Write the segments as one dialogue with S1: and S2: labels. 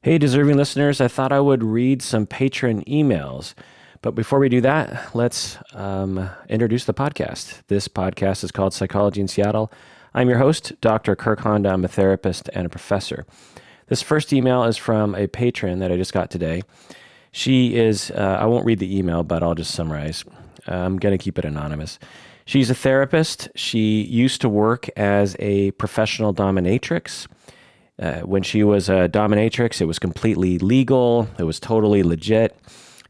S1: Hey, deserving listeners, I thought I would read some patron emails. But before we do that, let's introduce the podcast. This podcast is called Psychology in Seattle. I'm your host, Dr. Kirk Honda. I'm a therapist and a professor. This first email is from a patron that I just got today. She is, I won't read the email, but I'll just summarize. I'm going to keep it anonymous. She's a therapist. She used to work as a professional dominatrix. When she was a dominatrix, it was completely legal. It was totally legit.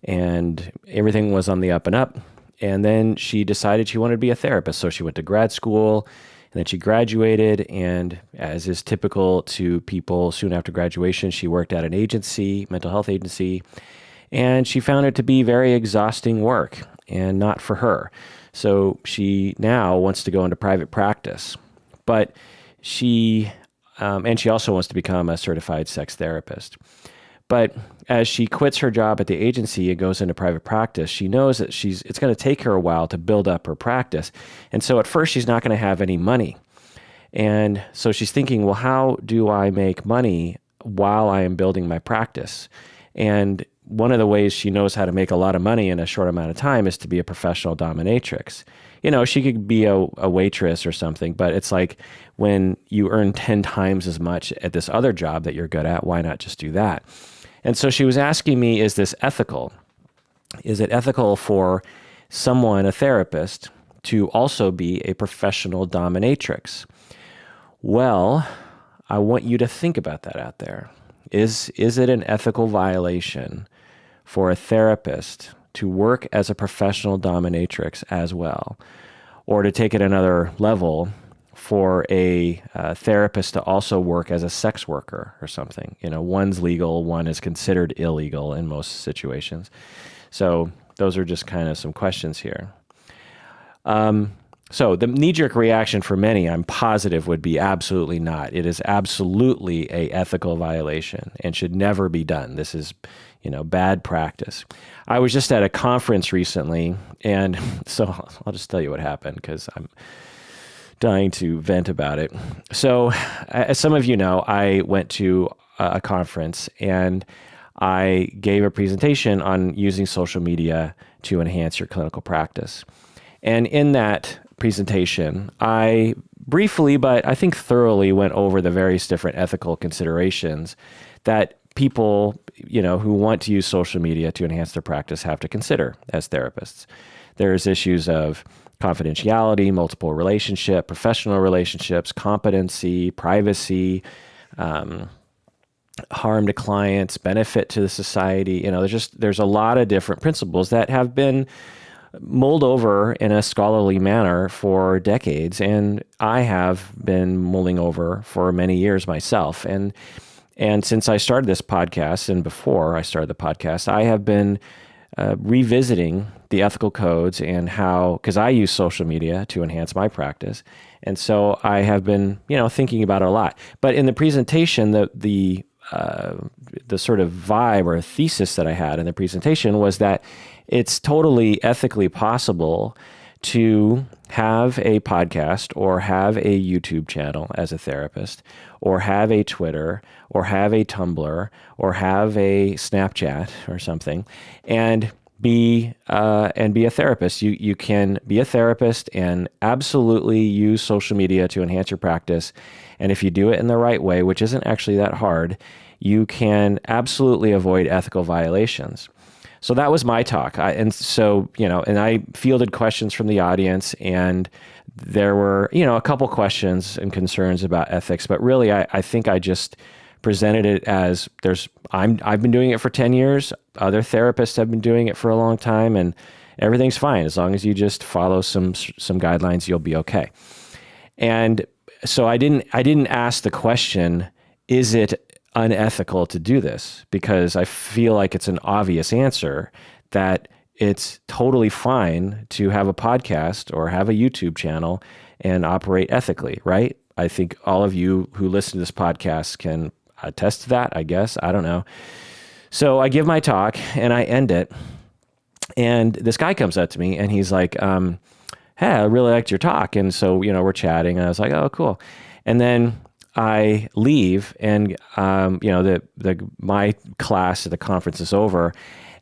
S1: And everything was on the up and up. And then she decided she wanted to be a therapist. So she went to grad school, and then she graduated. And as is typical to people soon after graduation, she worked at an agency, mental health agency. And she found it to be very exhausting work and not for her. So she now wants to go into private practice. But she also wants to become a certified sex therapist. But as she quits her job at the agency and goes into private practice, she knows that it's going to take her a while to build up her practice. And so at first, she's not going to have any money. And so she's thinking, well, how do I make money while I am building my practice? And one of the ways she knows how to make a lot of money in a short amount of time is to be a professional dominatrix. You know, she could be a waitress or something, but it's like when you earn 10 times as much at this other job that you're good at, why not just do that? And so she was asking me, is this ethical? Is it ethical for someone, a therapist, to also be a professional dominatrix? Well, I want you to think about that out there. Is it an ethical violation for a therapist to work as a professional dominatrix as well? Or to take it another level, for a therapist to also work as a sex worker or something? You know, one's legal, one is considered illegal in most situations. So those are just kind of some questions here. So the knee-jerk reaction for many, I'm positive, would be absolutely not. It is absolutely an ethical violation and should never be done. This is, bad practice. I was just at a conference recently, and so I'll just tell you what happened because I'm dying to vent about it. So as some of you know, I went to a conference and I gave a presentation on using social media to enhance your clinical practice. And in that presentation, I briefly, but I think thoroughly, went over the various different ethical considerations that people, who want to use social media to enhance their practice have to consider as therapists. There's issues of confidentiality, multiple relationship, professional relationships, competency, privacy, harm to clients, benefit to the society. There's a lot of different principles that have been mulled over in a scholarly manner for decades, and I have been mulling over for many years myself. And since I started this podcast, and before I started the podcast, I have been revisiting the ethical codes and how, because I use social media to enhance my practice. And so I have been, thinking about it a lot. But in the presentation, the sort of vibe or thesis that I had in the presentation was that it's totally ethically possible to have a podcast or have a YouTube channel as a therapist, or have a Twitter, or have a Tumblr, or have a Snapchat or something, and be a therapist. You can be a therapist and absolutely use social media to enhance your practice. And if you do it in the right way, which isn't actually that hard, you can absolutely avoid ethical violations. So that was my talk. And I fielded questions from the audience, and there were, a couple questions and concerns about ethics, but really I think I just presented it as I've been doing it for 10 years. Other therapists have been doing it for a long time, and everything's fine. As long as you just follow some guidelines, you'll be okay. And so I didn't ask the question, is it unethical to do this? Because I feel like it's an obvious answer that it's totally fine to have a podcast or have a YouTube channel and operate ethically, right? I think all of you who listen to this podcast can attest to that, I guess. I don't know. So I give my talk and I end it. And this guy comes up to me and he's like, hey, I really liked your talk. And so, we're chatting. And I was like, oh, cool. And then I leave, and my class at the conference is over,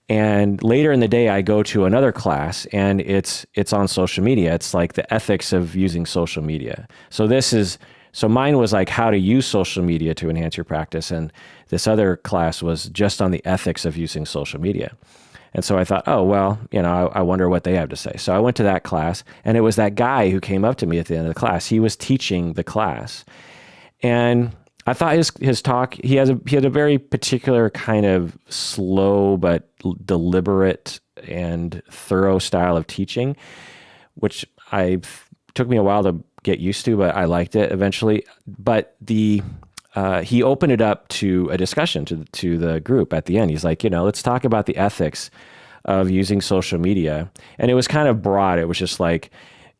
S1: and later in the day I go to another class, and it's on social media. It's like the ethics of using social media. So mine was like how to use social media to enhance your practice, and this other class was just on the ethics of using social media. And so I thought, oh, well, I wonder what they have to say. So I went to that class, and it was that guy who came up to me at the end of the class. He was teaching the class. And I thought his talk, he had a very particular kind of slow but deliberate and thorough style of teaching, which took me a while to get used to, but I liked it eventually. But he opened it up to a discussion to the group at the end. He's like, let's talk about the ethics of using social media. And it was kind of broad. It was just like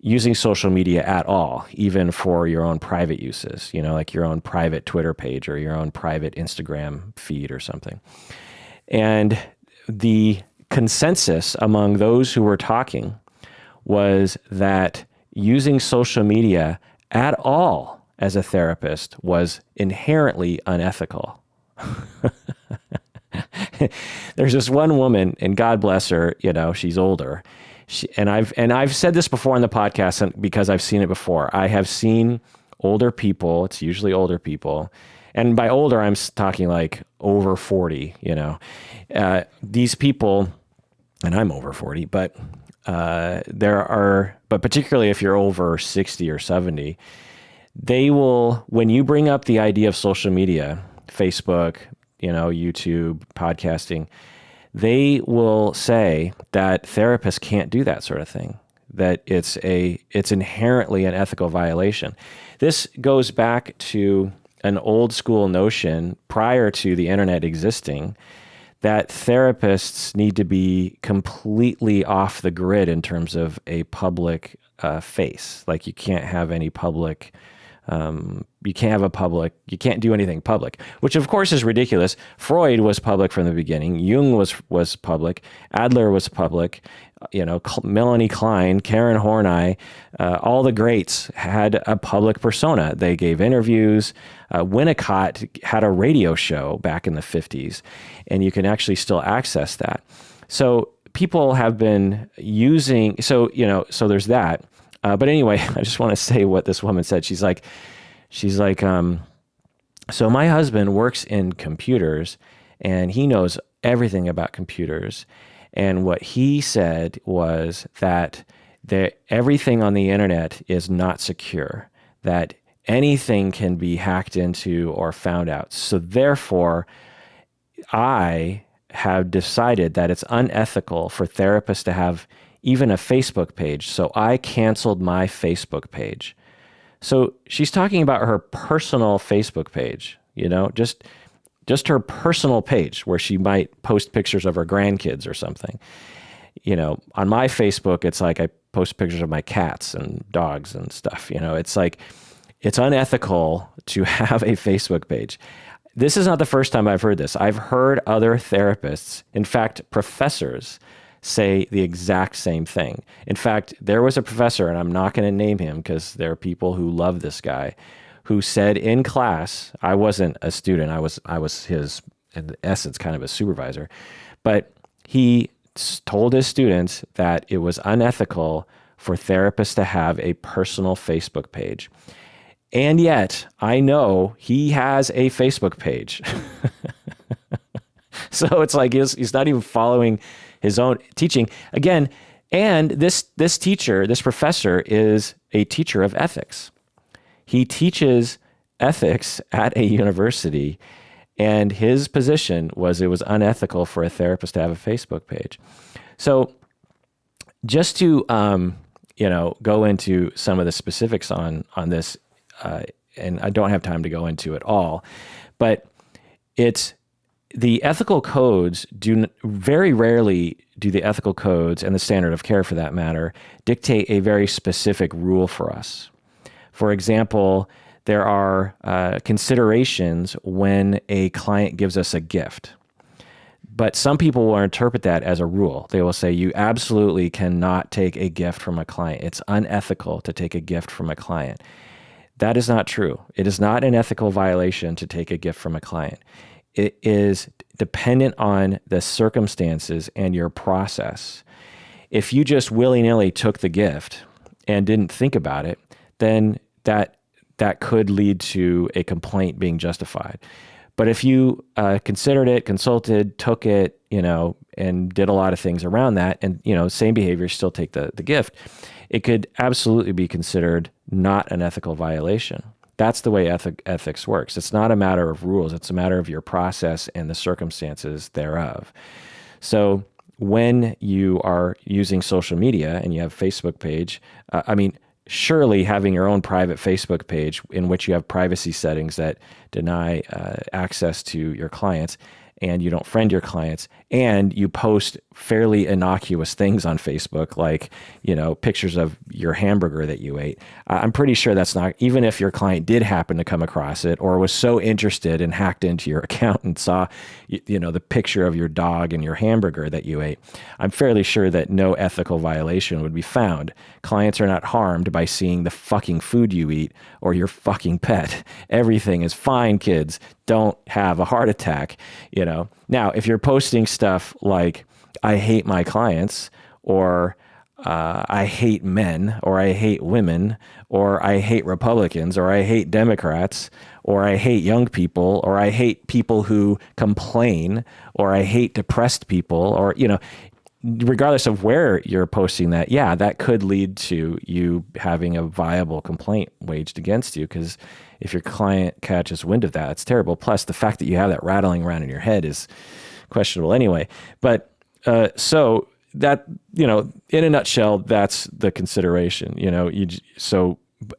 S1: using social media at all, even for your own private uses, like your own private Twitter page or your own private Instagram feed or something. And the consensus among those who were talking was that using social media at all as a therapist was inherently unethical. There's this one woman, and God bless her, she's older. I've said this before on the podcast because I've seen it before. I have seen older people, it's usually older people, and by older, I'm talking like over 40, these people, and I'm over 40, but but particularly if you're over 60 or 70, they will, when you bring up the idea of social media, Facebook, YouTube, podcasting, they will say that therapists can't do that sort of thing, that it's inherently an ethical violation. This goes back to an old school notion prior to the internet existing that therapists need to be completely off the grid in terms of a public face. Like you can't have any public you can't do anything public, which of course is ridiculous. Freud was public from the beginning. Jung was public. Adler was public. Melanie Klein, Karen Horney, all the greats had a public persona. They gave interviews. Winnicott had a radio show back in the 50s, and you can actually still access that. So people have been using, so there's that. But anyway, I just want to say what this woman said. She's like, so my husband works in computers, and he knows everything about computers. And what he said was that everything on the internet is not secure, that anything can be hacked into or found out. So therefore, I have decided that it's unethical for therapists to have even a Facebook page. So I canceled my Facebook page. So she's talking about her personal Facebook page, just her personal page where she might post pictures of her grandkids or something. On my Facebook, it's like I post pictures of my cats and dogs and stuff. It's like, it's unethical to have a Facebook page. This is not the first time I've heard this. I've heard other therapists, in fact, professors, say the exact same thing. In fact, there was a professor, and I'm not going to name him because there are people who love this guy, who said in class, I wasn't a student, I was his, in essence, kind of a supervisor, but he told his students that it was unethical for therapists to have a personal Facebook page. And yet, I know he has a Facebook page. So it's like he's not even following his own teaching. Again, and this professor is a teacher of ethics. He teaches ethics at a university, and his position was it was unethical for a therapist to have a Facebook page. So just to go into some of the specifics on this, and I don't have time to go into it all, but it's the ethical codes very rarely do the ethical codes, and the standard of care for that matter, dictate a very specific rule for us. For example, there are considerations when a client gives us a gift. But some people will interpret that as a rule. They will say, you absolutely cannot take a gift from a client. It's unethical to take a gift from a client. That is not true. It is not an ethical violation to take a gift from a client. It is dependent on the circumstances and your process. If you just willy-nilly took the gift and didn't think about it, then that could lead to a complaint being justified. But if you considered it, consulted, took it, and did a lot of things around that, and same behavior, still take the gift, it could absolutely be considered not an ethical violation. That's the way ethics works. It's not a matter of rules. It's a matter of your process and the circumstances thereof. So when you are using social media and you have a Facebook page, surely having your own private Facebook page in which you have privacy settings that deny access to your clients, and you don't friend your clients, and you post fairly innocuous things on Facebook, like, pictures of your hamburger that you ate. I'm pretty sure that's not, even if your client did happen to come across it or was so interested and hacked into your account and saw, the picture of your dog and your hamburger that you ate, I'm fairly sure that no ethical violation would be found. Clients are not harmed by seeing the fucking food you eat or your fucking pet. Everything is fine, kids. Don't have a heart attack, Now, if you're posting stuff like, I hate my clients, or I hate men, or I hate women, or I hate Republicans, or I hate Democrats, or I hate young people, or I hate people who complain, or I hate depressed people, or, regardless of where you're posting that, that could lead to you having a viable complaint waged against you, because if your client catches wind of that, it's terrible. Plus, the fact that you have that rattling around in your head is questionable anyway. But so that, in a nutshell, that's the consideration.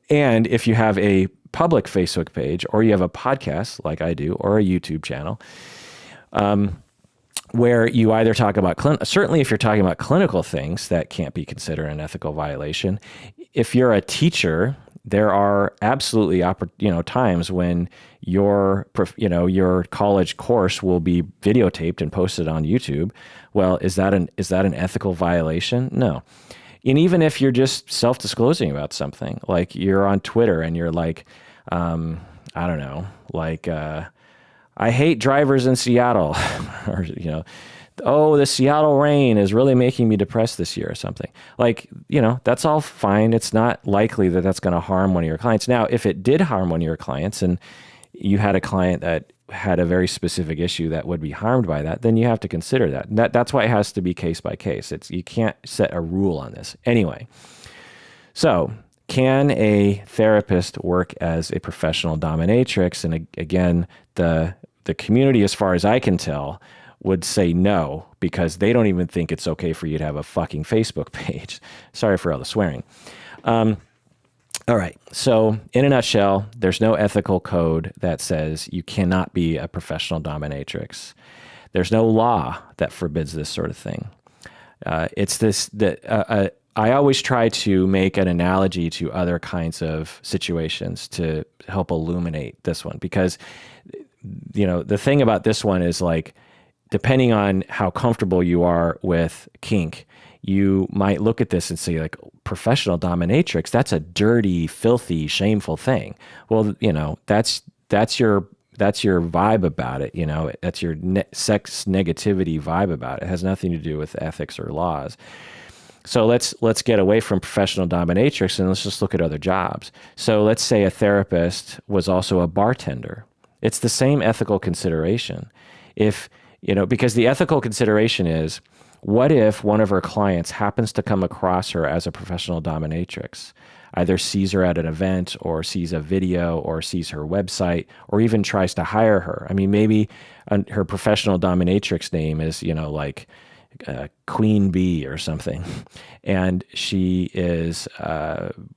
S1: And if you have a public Facebook page, or you have a podcast like I do, or a YouTube channel, where you either talk about, certainly if you're talking about clinical things, that can't be considered an ethical violation. If you're a teacher, there are absolutely times when your college course will be videotaped and posted on YouTube. Well, is that an ethical violation? No. And even if you're just self-disclosing about something, like you're on Twitter and you're like, I hate drivers in Seattle, or, oh, the Seattle rain is really making me depressed this year or something. Like, that's all fine. It's not likely that that's going to harm one of your clients. Now, if it did harm one of your clients and you had a client that had a very specific issue that would be harmed by that, then you have to consider that. That's why it has to be case by case. You can't set a rule on this. Anyway, so can a therapist work as a professional dominatrix? And again, the community, as far as I can tell, would say no, because they don't even think it's okay for you to have a fucking Facebook page. Sorry for all the swearing. All right. So in a nutshell, there's no ethical code that says you cannot be a professional dominatrix. There's no law that forbids this sort of thing. I always try to make an analogy to other kinds of situations to help illuminate this one, because the thing about this one is, like, depending on how comfortable you are with kink, you might look at this and say, like, professional dominatrix, that's a dirty, filthy, shameful thing. Well, that's your vibe about it. That's your sex negativity vibe about it. It has nothing to do with ethics or laws. So let's get away from professional dominatrix and let's just look at other jobs. So let's say a therapist was also a bartender. It's the same ethical consideration. Because the ethical consideration is, what if one of her clients happens to come across her as a professional dominatrix, either sees her at an event or sees a video or sees her website or even tries to hire her? I mean, maybe her professional dominatrix name is, Queen Bee or something. And she is,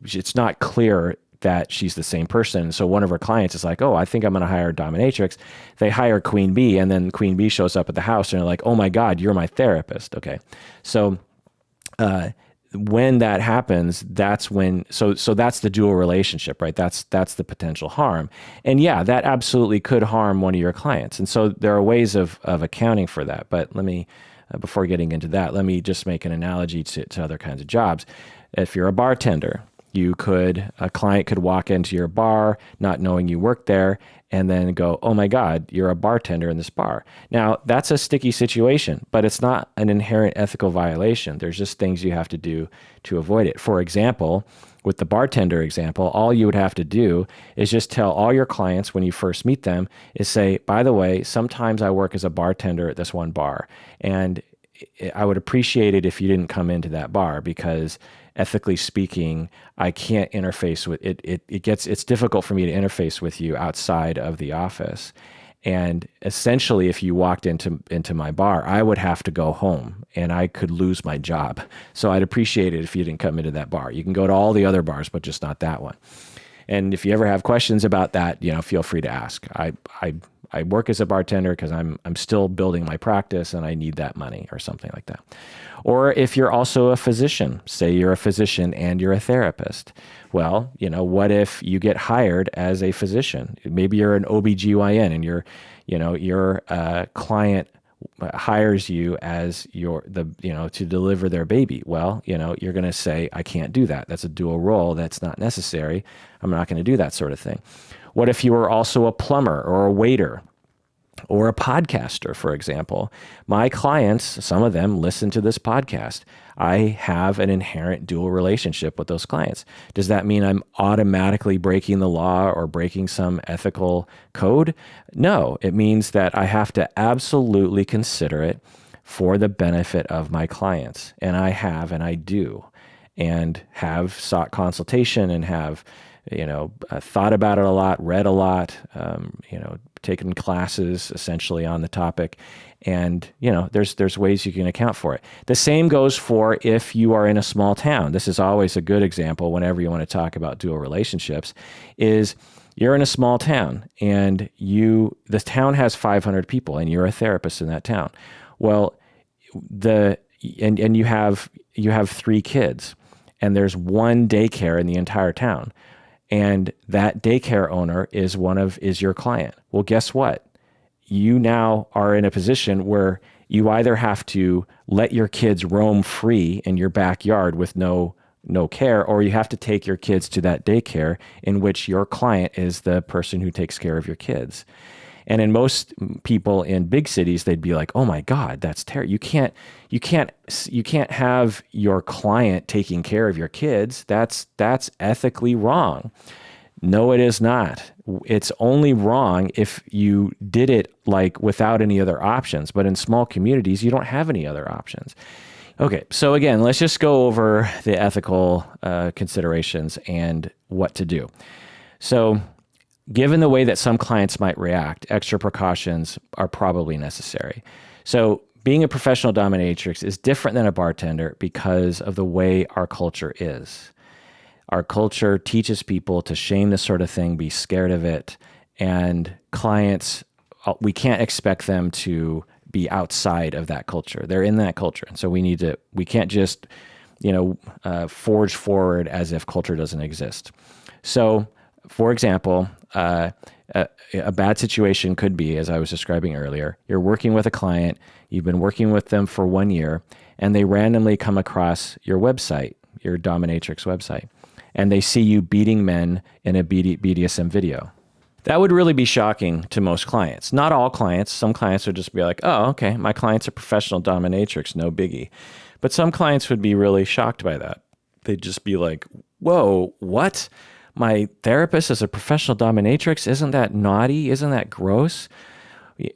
S1: it's not clear that she's the same person. So one of her clients is like, oh, I think I'm going to hire a dominatrix. They hire Queen Bee, and then Queen Bee shows up at the house and they're like, oh my God, you're my therapist. Okay. So when that happens, that's when, so that's the dual relationship, right? That's the potential harm. And yeah, that absolutely could harm one of your clients. And so there are ways of accounting for that. But let me, before getting into that, let me just make an analogy to other kinds of jobs. If you're a bartender, A client could walk into your bar not knowing you work there and then go, oh my God, you're a bartender in this bar. Now, that's a sticky situation, but it's not an inherent ethical violation. There's just things you have to do to avoid it. For example, with the bartender example, all you would have to do is just tell all your clients when you first meet them is say, by the way, sometimes I work as a bartender at this one bar, and I would appreciate it if you didn't come into that bar because ethically speaking, I can't interface with it. It's difficult for me to interface with you outside of the office. And essentially, if you walked into my bar, I would have to go home and I could lose my job. So I'd appreciate it if you didn't come into that bar. You can go to all the other bars, but just not that one. And if you ever have questions about that, feel free to ask. I work as a bartender because I'm still building my practice and I need that money or something like that. Or if you're also a physician, say you're a physician and you're a therapist. Well, what if you get hired as a physician? Maybe you're an OBGYN and your client hires you as to deliver their baby. Well, you're going to say, I can't do that. That's a dual role. That's not necessary. I'm not going to do that sort of thing. What if you were also a plumber or a waiter or a podcaster, for example? My clients, some of them listen to this podcast. I have an inherent dual relationship with those clients. Does that mean I'm automatically breaking the law or breaking some ethical code? No, it means that I have to absolutely consider it for the benefit of my clients. And I have, and I do, and have sought consultation and have thought about it a lot, read a lot, taken classes essentially on the topic. And, there's ways you can account for it. The same goes for if you are in a small town. This is always a good example whenever you want to talk about dual relationships, is you're in a small town and the town has 500 people and you're a therapist in that town. Well, and you have 3 kids and there's one daycare in the entire town. And that daycare owner is your client. Well, guess what? You now are in a position where you either have to let your kids roam free in your backyard with no care, or you have to take your kids to that daycare in which your client is the person who takes care of your kids. And in most people in big cities, they'd be like, "Oh my God, that's terrible! You can't have your client taking care of your kids. That's ethically wrong." No, it is not. It's only wrong if you did it like without any other options. But in small communities, you don't have any other options. Okay, so again, let's just go over the ethical considerations and what to do. So, given the way that some clients might react, extra precautions are probably necessary. So being a professional dominatrix is different than a bartender because of the way our culture is. Our culture teaches people to shame this sort of thing, be scared of it, and clients, we can't expect them to be outside of that culture. They're in that culture. And so we can't just, forge forward as if culture doesn't exist. So, for example, a bad situation could be, as I was describing earlier, you're working with a client, you've been working with them for 1 year, and they randomly come across your website, your dominatrix website, and they see you beating men in a BDSM video. That would really be shocking to most clients. Not all clients. Some clients would just be like, oh, okay, my client's a professional dominatrix, no biggie. But some clients would be really shocked by that. They'd just be like, whoa, what? My therapist is a professional dominatrix? Isn't that naughty? Isn't that gross?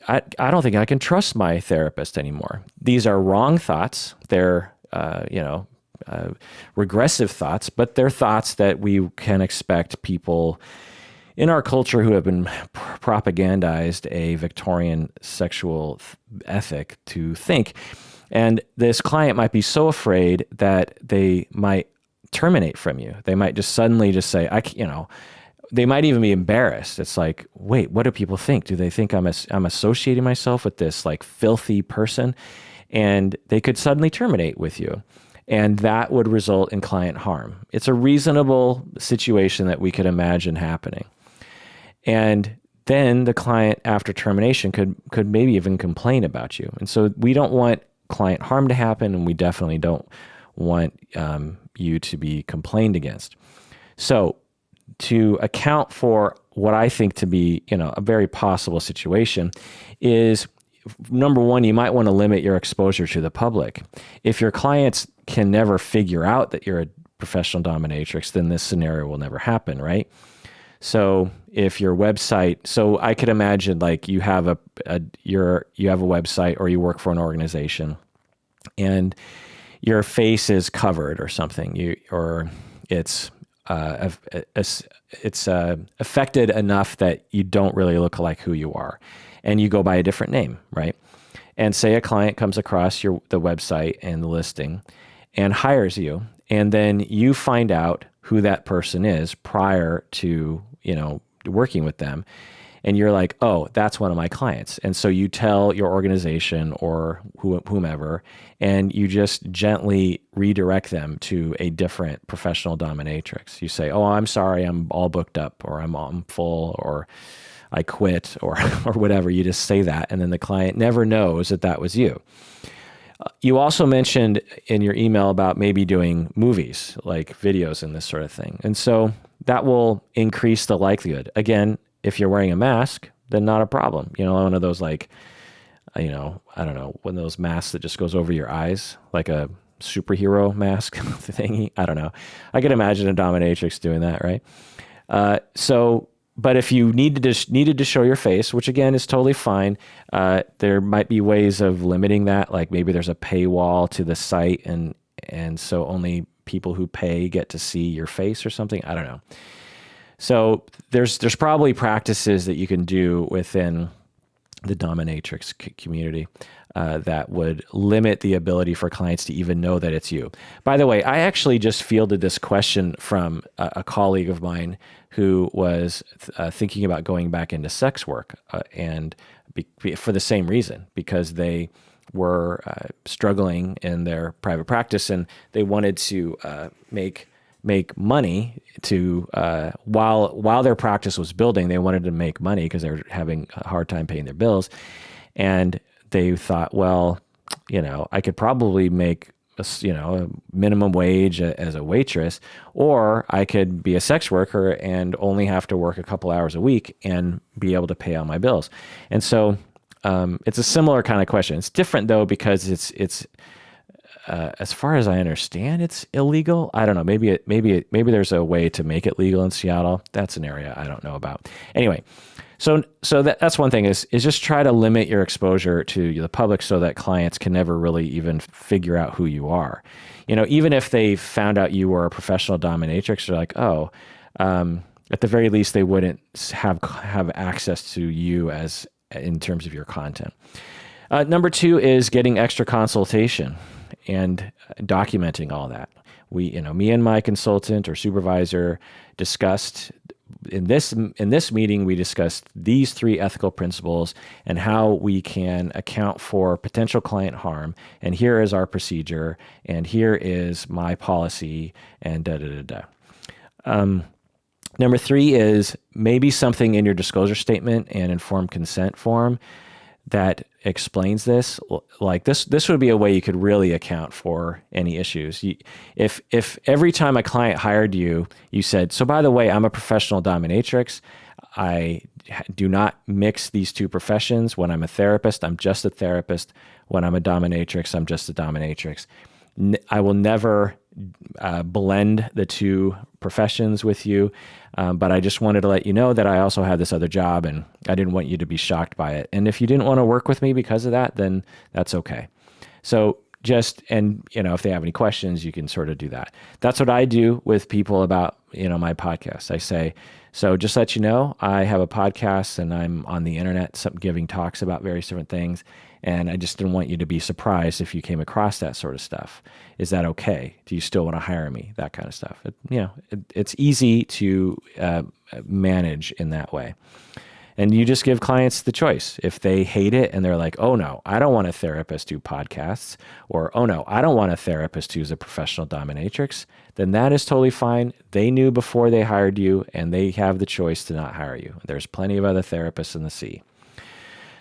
S1: I don't think I can trust my therapist anymore. These are wrong thoughts. They're, regressive thoughts, but they're thoughts that we can expect people in our culture who have been propagandized a Victorian sexual ethic to think. And this client might be so afraid that they might terminate from you. They might just suddenly just say, they might even be embarrassed. It's like, wait, what do people think? Do they think I'm associating myself with this like filthy person? And they could suddenly terminate with you. And that would result in client harm. It's a reasonable situation that we could imagine happening. And then the client after termination could maybe even complain about you. And so we don't want client harm to happen, and we definitely don't want you to be complained against. So to account for what I think to be, a very possible situation is, number one, you might want to limit your exposure to the public. If your clients can never figure out that you're a professional dominatrix, then this scenario will never happen, right? So if your website, so I could imagine like you have a website or you work for an organization and your face is covered or something, or it's affected enough that you don't really look like who you are, and you go by a different name, right? And say a client comes across the website and the listing and hires you, and then you find out who that person is prior to, working with them. And you're like, oh, that's one of my clients. And so you tell your organization or whomever, and you just gently redirect them to a different professional dominatrix. You say, oh, I'm sorry, I'm all booked up, or I'm full, or I quit, or whatever. You just say that, and then the client never knows that was you. You also mentioned in your email about maybe doing movies, like videos and this sort of thing. And so that will increase the likelihood. Again, if you're wearing a mask, then not a problem. One of those like, I don't know, one of those masks that just goes over your eyes, like a superhero mask thingy. I don't know. I could imagine a dominatrix doing that, right? But if you needed to show your face, which again is totally fine, there might be ways of limiting that. Like maybe there's a paywall to the site, and so only people who pay get to see your face or something. I don't know. So there's probably practices that you can do within the dominatrix community that would limit the ability for clients to even know that it's you. By the way, I actually just fielded this question from a colleague of mine who was thinking about going back into sex work, and for the same reason, because they were struggling in their private practice and they wanted to make money to while their practice was building. They wanted to make money because they were having a hard time paying their bills, and they thought, well, I could probably make a minimum wage as a waitress, or I could be a sex worker and only have to work a couple hours a week and be able to pay all my bills. And so it's a similar kind of question. It's different though because it's as far as I understand, it's illegal. I don't know. Maybe there's a way to make it legal in Seattle. That's an area I don't know about. Anyway, so that's one thing is just try to limit your exposure to the public so that clients can never really even figure out who you are. Even if they found out you were a professional dominatrix, they're like, oh, at the very least, they wouldn't have access to you as in terms of your content. Number 2 is getting extra consultation and documenting all that. Me and my consultant or supervisor discussed in this meeting, we discussed these 3 ethical principles and how we can account for potential client harm. And here is our procedure, and here is my policy, and da da da da. Number 3 is maybe something in your disclosure statement and informed consent form that explains this. Like this would be a way you could really account for any issues. If every time a client hired you, you said, so by the way, I'm a professional dominatrix. I do not mix these 2 professions. When I'm a therapist, I'm just a therapist. When I'm a dominatrix, I'm just a dominatrix. I will never blend the 2 professions with you, but I just wanted to let you know that I also have this other job, and I didn't want you to be shocked by it. And if you didn't want to work with me because of that, then that's okay. So if they have any questions, you can sort of do that. That's what I do with people about, my podcast. I say, so just let you know, I have a podcast and I'm on the internet giving talks about various different things. And I just didn't want you to be surprised if you came across that sort of stuff. Is that okay? Do you still want to hire me? That kind of stuff. It's easy to manage in that way. And you just give clients the choice. If they hate it and they're like, oh no, I don't want a therapist who podcasts, or oh no, I don't want a therapist who's a professional dominatrix, then that is totally fine. They knew before they hired you, and they have the choice to not hire you. There's plenty of other therapists in the sea.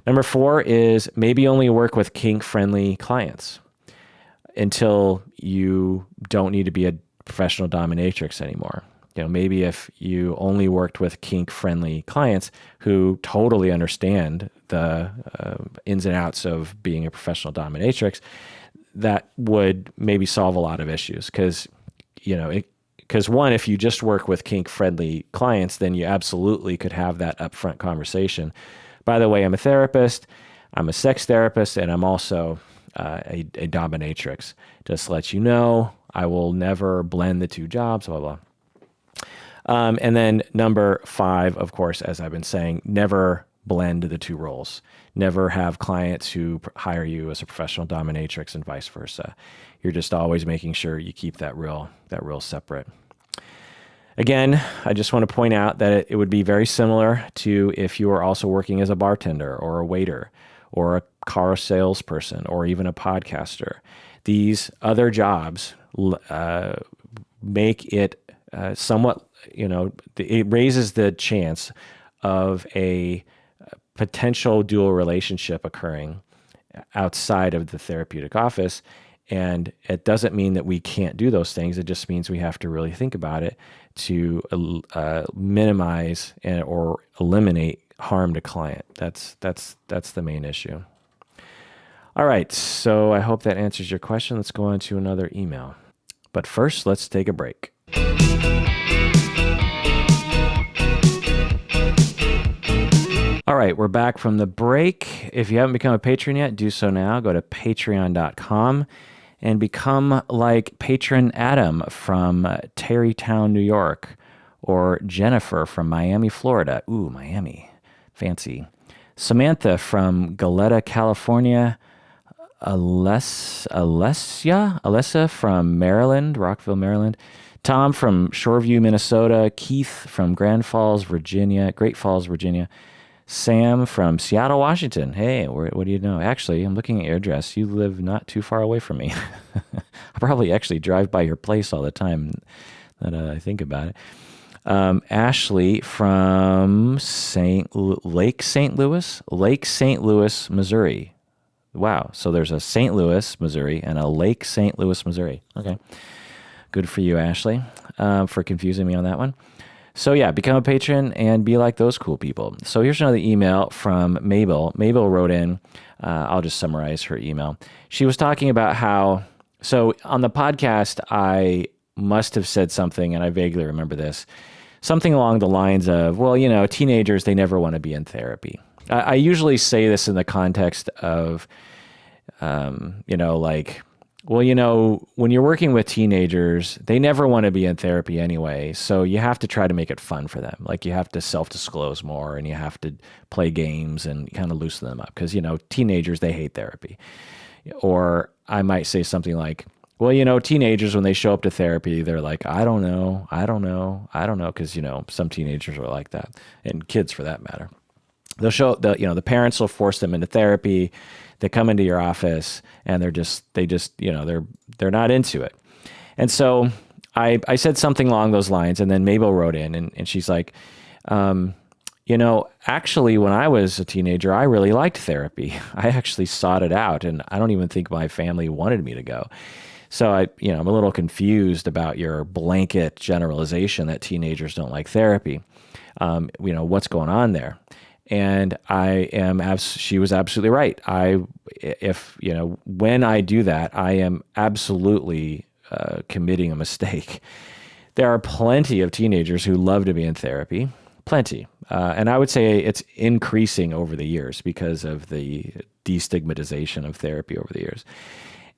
S1: Number 4 is maybe only work with kink-friendly clients until you don't need to be a professional dominatrix anymore. maybe if you only worked with kink-friendly clients who totally understand the ins and outs of being a professional dominatrix, that would maybe solve a lot of issues. Because, one, if you just work with kink-friendly clients, then you absolutely could have that upfront conversation. By the way, I'm a therapist, I'm a sex therapist, and I'm also a dominatrix. Just to let you know, I will never blend the two jobs, blah, blah. And then number 5, of course, as I've been saying, never blend the two roles. Never have clients who hire you as a professional dominatrix and vice versa. You're just always making sure you keep that real separate. Again, I just want to point out that it would be very similar to if you were also working as a bartender or a waiter or a car salesperson or even a podcaster. These other jobs make it somewhat, it raises the chance of a potential dual relationship occurring outside of the therapeutic office. And it doesn't mean that we can't do those things. It just means we have to really think about it to minimize or eliminate harm to client. That's the main issue. All right, so I hope that answers your question. Let's go on to another email. But first, let's take a break. All right, we're back from the break. If you haven't become a patron yet, do so now. Go to patreon.com and become like patron Adam from Tarrytown, New York, or Jennifer from Miami, Florida. Ooh, Miami, fancy. Samantha from Goleta, California. Alessa from Maryland, Rockville, Maryland. Tom from Shoreview, Minnesota. Keith from Great Falls, Virginia. Sam from Seattle, Washington. Hey, what do you know? Actually, I'm looking at your address. You live not too far away from me. I probably actually drive by your place all the time that I think about it. Ashley from Lake St. Louis, Missouri. Wow. So there's a St. Louis, Missouri, and a Lake St. Louis, Missouri. Okay. Good for you, Ashley, for confusing me on that one. So yeah, become a patron and be like those cool people. So here's another email from Mabel. Mabel wrote in, I'll just summarize her email. She was talking about how, so on the podcast, I must have said something, and I vaguely remember this, something along the lines of, well, teenagers, they never want to be in therapy. I usually say this in the context of, when you're working with teenagers, they never want to be in therapy anyway. So you have to try to make it fun for them. Like you have to self-disclose more and you have to play games and kind of loosen them up because, teenagers, they hate therapy. Or I might say something like, well, teenagers, when they show up to therapy, they're like, I don't know. Because, some teenagers are like that, and kids for that matter. They'll show the parents will force them into therapy. They come into your office and they're not into it. And so I said something along those lines, and then Mabel wrote in and she's like, actually when I was a teenager, I really liked therapy. I actually sought it out, and I don't even think my family wanted me to go. So I'm a little confused about your blanket generalization that teenagers don't like therapy. What's going on there? And she was absolutely right. When I do that, I am absolutely committing a mistake. There are plenty of teenagers who love to be in therapy, plenty. And I would say it's increasing over the years because of the destigmatization of therapy over the years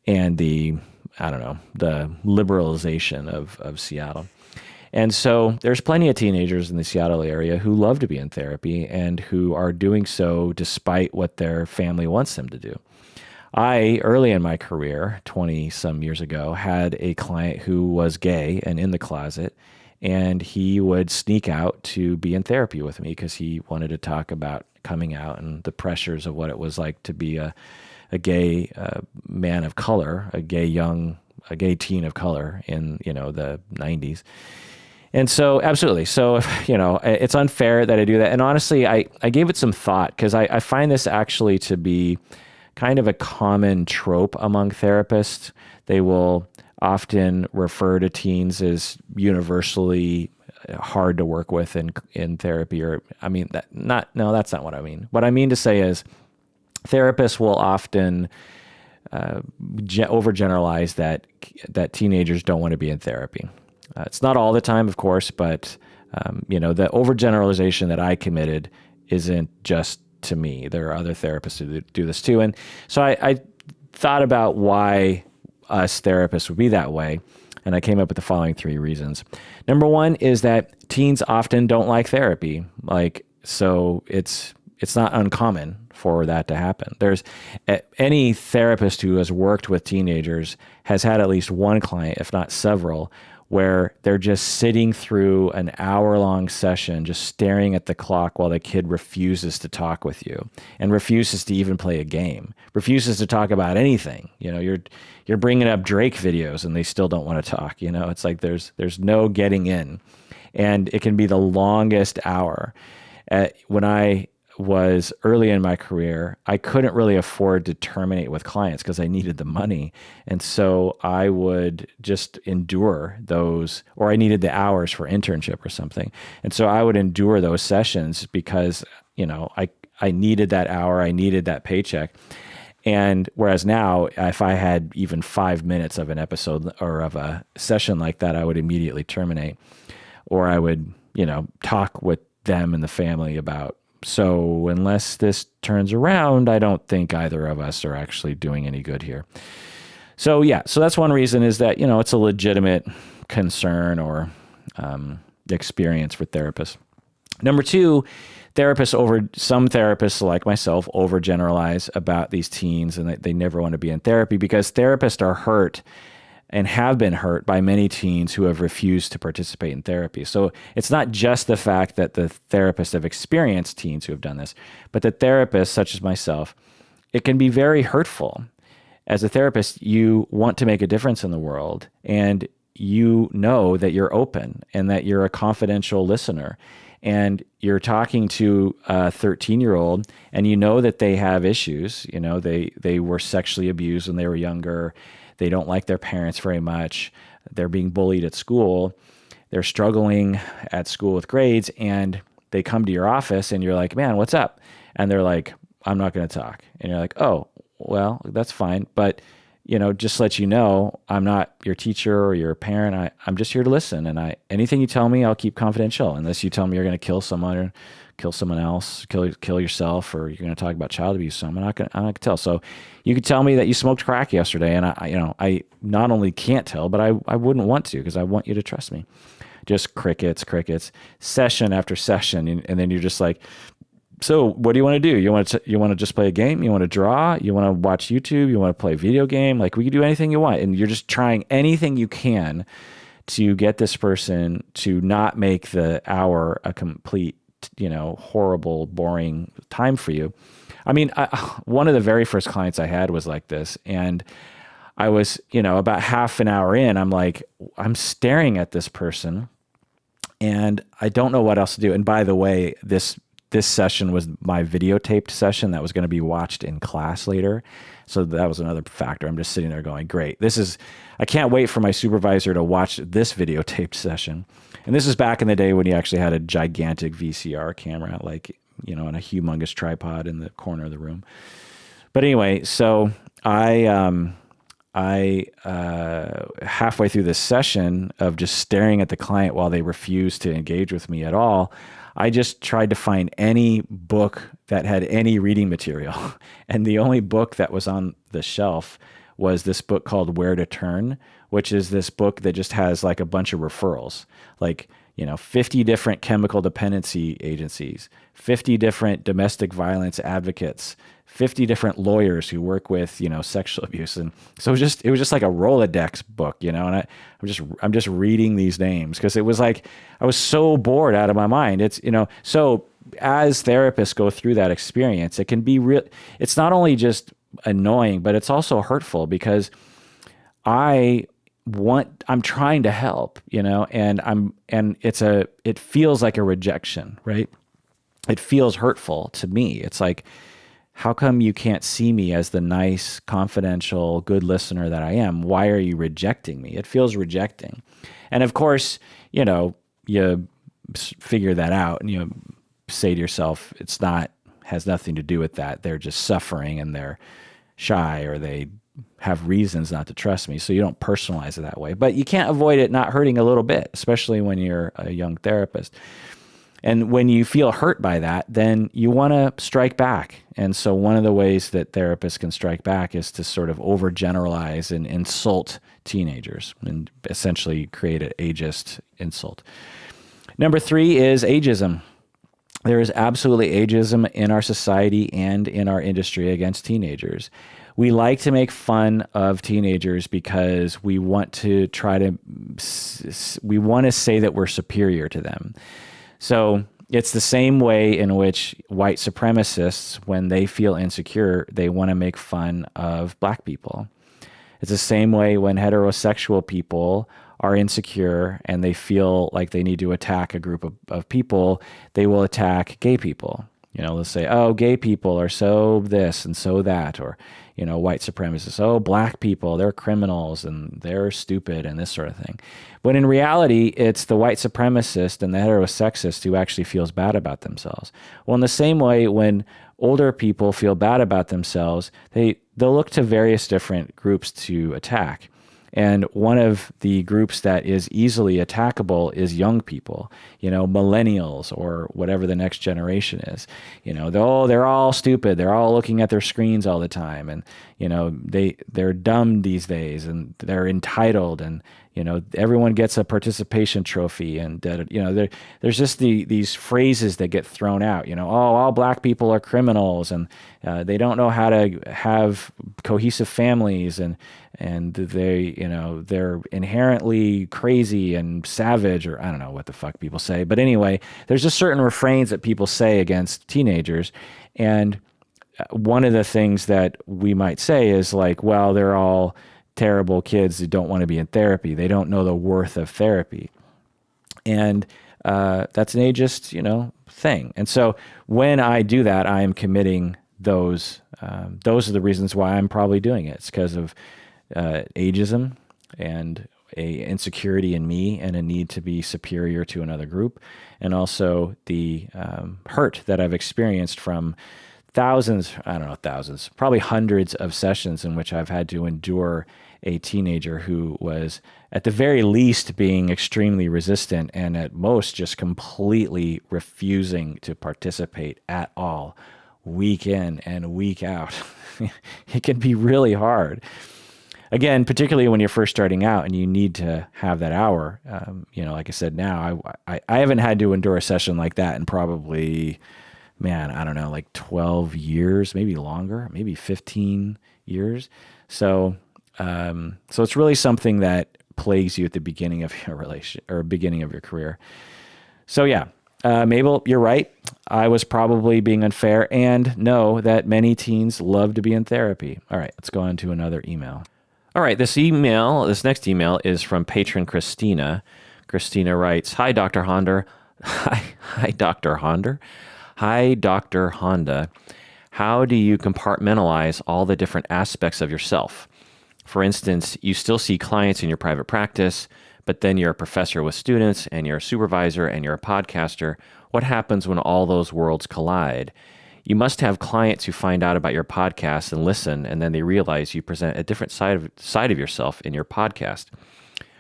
S1: and the liberalization of Seattle. And so there's plenty of teenagers in the Seattle area who love to be in therapy and who are doing so despite what their family wants them to do. I, early in my career, 20-some years ago, had a client who was gay and in the closet, and he would sneak out to be in therapy with me because he wanted to talk about coming out and the pressures of what it was like to be a gay man of color, a gay teen of color in the 90s. And so, absolutely. So, it's unfair that I do that. And honestly, I gave it some thought because I find this actually to be kind of a common trope among therapists. They will often refer to teens as universally hard to work with in therapy, or I mean no, that's not what I mean. What I mean to say is therapists will often overgeneralize that teenagers don't want to be in therapy. It's not all the time, of course, but the overgeneralization that I committed isn't just to me. There are other therapists who do this too. And so I thought about why us therapists would be that way, and I came up with the following 3 reasons. Number 1 is that teens often don't like therapy. So it's not uncommon for that to happen. There's any therapist who has worked with teenagers has had at least one client, if not several, where they're just sitting through an hour-long session, just staring at the clock while the kid refuses to talk with you and refuses to even play a game, refuses to talk about anything. You're bringing up Drake videos and they still don't want to talk. It's like there's no getting in, and it can be the longest hour. When I was early in my career, I couldn't really afford to terminate with clients because I needed the money. And so I would just endure those, or I needed the hours for internship or something. And so I would endure those sessions because, I needed that hour, I needed that paycheck. And whereas now, if I had even 5 minutes of an episode or of a session like that, I would immediately terminate, or I would, talk with them and the family about, so unless this turns around, I don't think either of us are actually doing any good here. So that's one reason, is that, it's a legitimate concern or experience for therapists. Number 2, some therapists like myself overgeneralize about these teens, and they never want to be in therapy because therapists are hurt and have been hurt by many teens who have refused to participate in therapy. So it's not just the fact that the therapists have experienced teens who have done this, but the therapists, such as myself, it can be very hurtful. As a therapist, you want to make a difference in the world, and you know that you're open and that you're a confidential listener, and you're talking to a 13-year-old and you know that they have issues. They were sexually abused when they were younger. They don't like their parents very much. They're being bullied at school. They're struggling at school with grades, and they come to your office and you're like, man, what's up? And they're like, I'm not going to talk. And you're like, oh, well, that's fine. But, just let you know, I'm not your teacher or your parent. I'm just here to listen. And anything you tell me, I'll keep confidential, unless you tell me you're going to kill someone or kill someone else, kill yourself, or you're going to talk about child abuse. So I'm not going to tell. So you could tell me that you smoked crack yesterday, and I not only can't tell, but I wouldn't want to, because I want you to trust me. Just crickets, session after session, and then you're just like, so what do you want to do? You want to just play a game? You want to draw? You want to watch YouTube? You want to play a video game? Like, we can do anything you want, and you're just trying anything you can to get this person to not make the hour a complete, horrible, boring time for you. I mean, one of the very first clients I had was like this, and I was, about half an hour in, I'm staring at this person, and I don't know what else to do. And by the way, this session was my videotaped session that was going to be watched in class later. So that was another factor. I'm just sitting there going, great. I can't wait for my supervisor to watch this videotaped session. And this is back in the day when you actually had a gigantic VCR camera, on a humongous tripod in the corner of the room. But anyway, so I halfway through this session of just staring at the client while they refused to engage with me at all, I just tried to find any book that had any reading material. And the only book that was on the shelf was this book called Where to Turn, which is this book that just has a bunch of referrals, 50 different chemical dependency agencies, 50 different domestic violence advocates, 50 different lawyers who work with, sexual abuse. And so it was just like a Rolodex book, and I'm just reading these names because it was I was so bored out of my mind. It's, so as therapists go through that experience, it can be real. It's not only just annoying, but it's also hurtful because I'm trying to help, and it feels like a rejection, right? It feels hurtful to me. It's like, how come you can't see me as the nice, confidential, good listener that I am? Why are you rejecting me? It feels rejecting. And of course, you figure that out and, say to yourself, has nothing to do with that. They're just suffering and they're shy or they have reasons not to trust me. So you don't personalize it that way. But you can't avoid it not hurting a little bit, especially when you're a young therapist. And when you feel hurt by that, then you want to strike back. And so one of the ways that therapists can strike back is to sort of overgeneralize and insult teenagers and essentially create an ageist insult. Number 3 is ageism. There is absolutely ageism in our society and in our industry against teenagers. We like to make fun of teenagers because we want to say that we're superior to them. So it's the same way in which white supremacists, when they feel insecure, they want to make fun of black people. It's the same way when heterosexual people are insecure and they feel like they need to attack a group of people, they will attack gay people. They'll say, oh, gay people are so this and so that, or, white supremacists, oh, black people, they're criminals and they're stupid and this sort of thing. When in reality, it's the white supremacist and the heterosexist who actually feels bad about themselves. Well, in the same way, when older people feel bad about themselves, they'll look to various different groups to attack. And one of the groups that is easily attackable is young people, millennials or whatever the next generation is. They're all stupid. They're all looking at their screens all the time. And, they're dumb these days and they're entitled and, everyone gets a participation trophy. And, there's just these phrases that get thrown out, all black people are criminals and they don't know how to have cohesive families and they're inherently crazy and savage, or I don't know what the fuck people say. But anyway, there's just certain refrains that people say against teenagers. And one of the things that we might say is like, well, they're all terrible kids who don't want to be in therapy. They don't know the worth of therapy. And that's an ageist, thing. And so when I do that, I am committing those are the reasons why I'm probably doing it. It's because of ageism and a insecurity in me and a need to be superior to another group, and also the hurt that I've experienced from probably hundreds of sessions in which I've had to endure a teenager who was at the very least being extremely resistant and at most just completely refusing to participate at all, week in and week out. It can be really hard. Again, particularly when you're first starting out and you need to have that hour. Like I said, now I haven't had to endure a session like that in probably, I don't know, like 12 years, maybe longer, maybe 15 years. So it's really something that plagues you at the beginning of your beginning of your career. So yeah, Mabel, you're right. I was probably being unfair, and know that many teens love to be in therapy. All right, let's go on to another email. All right, this next email is from Patron Christina. Christina writes, Hi, Dr. Honda. Hi, Dr. Honda. Hi, Dr. Honda. How do you compartmentalize all the different aspects of yourself? For instance, you still see clients in your private practice, but then you're a professor with students and you're a supervisor and you're a podcaster. What happens when all those worlds collide? You must have clients who find out about your podcast and listen, and then they realize you present a different side of yourself in your podcast.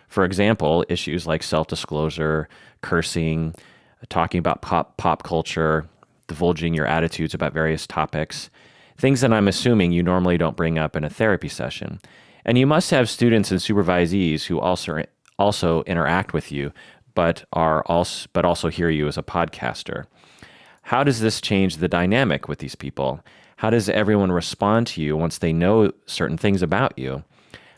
S1: For example, issues like self-disclosure, cursing, talking about pop culture, divulging your attitudes about various topics, things that I'm assuming you normally don't bring up in a therapy session. And you must have students and supervisees who also interact with you, but also hear you as a podcaster. How does this change the dynamic with these people? How does everyone respond to you once they know certain things about you?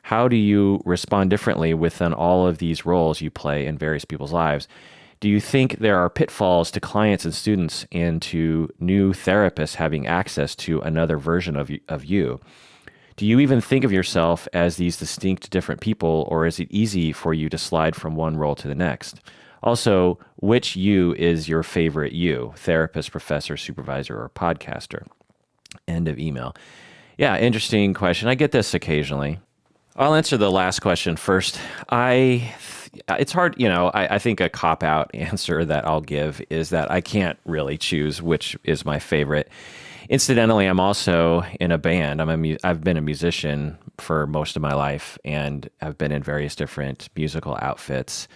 S1: How do you respond differently within all of these roles you play in various people's lives? Do you think there are pitfalls to clients and students and to new therapists having access to another version of you? Do you even think of yourself as these distinct different people, or is it easy for you to slide from one role to the next? Also, which you is your favorite you? Therapist, professor, supervisor, or podcaster? End of email. Yeah, interesting question. I get this occasionally. I'll answer the last question first. I it's hard, you know, I think a cop-out answer that I'll give is that I can't really choose which is my favorite. Incidentally, I'm also in a band. I've been a musician for most of my life, and I've been in various different musical outfits,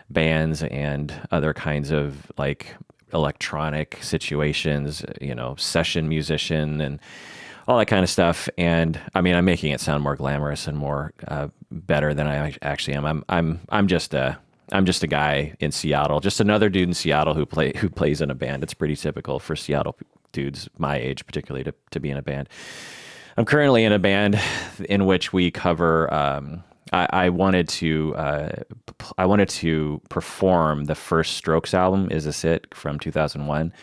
S1: bands, and other kinds of like electronic situations, you know, session musician and all that kind of stuff. And I mean, I'm making it sound more glamorous and more better than I actually am. I'm just a guy in Seattle, just another dude in Seattle who plays in a band. It's pretty typical for Seattle dudes my age, particularly to be in a band. I'm currently in a band in which we cover. I wanted to perform the first Strokes album, Is This It, from 2001.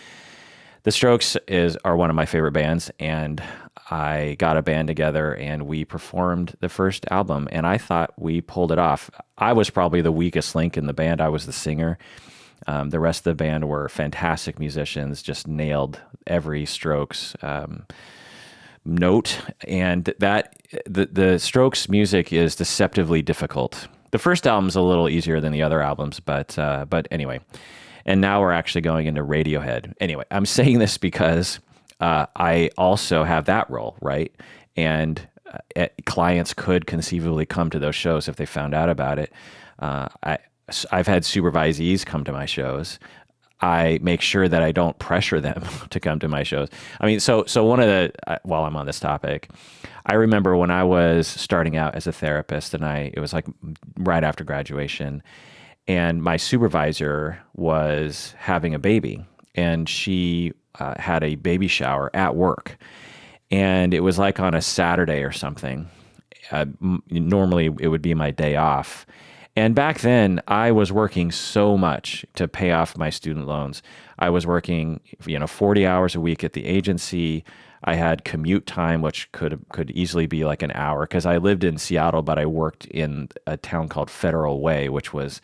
S1: The Strokes are one of my favorite bands, and I got a band together and we performed the first album, and I thought we pulled it off. I was probably the weakest link in the band. I was the singer. The rest of the band were fantastic musicians, just nailed every Strokes note, and the Strokes music is deceptively difficult. The first album's a little easier than the other albums, but anyway. And now we're actually going into Radiohead. Anyway, I'm saying this because I also have that role, right? And clients could conceivably come to those shows if they found out about it. I've had supervisees come to my shows. I make sure that I don't pressure them to come to my shows. I mean, so one of the, while I'm on this topic, I remember when I was starting out as a therapist, and it was like right after graduation, and my supervisor was having a baby, and she had a baby shower at work, and it was like on a Saturday or something. Normally it would be my day off. And back then, I was working so much to pay off my student loans. I was working, 40 hours a week at the agency. I had commute time, which could easily be like an hour, because I lived in Seattle, but I worked in a town called Federal Way, which was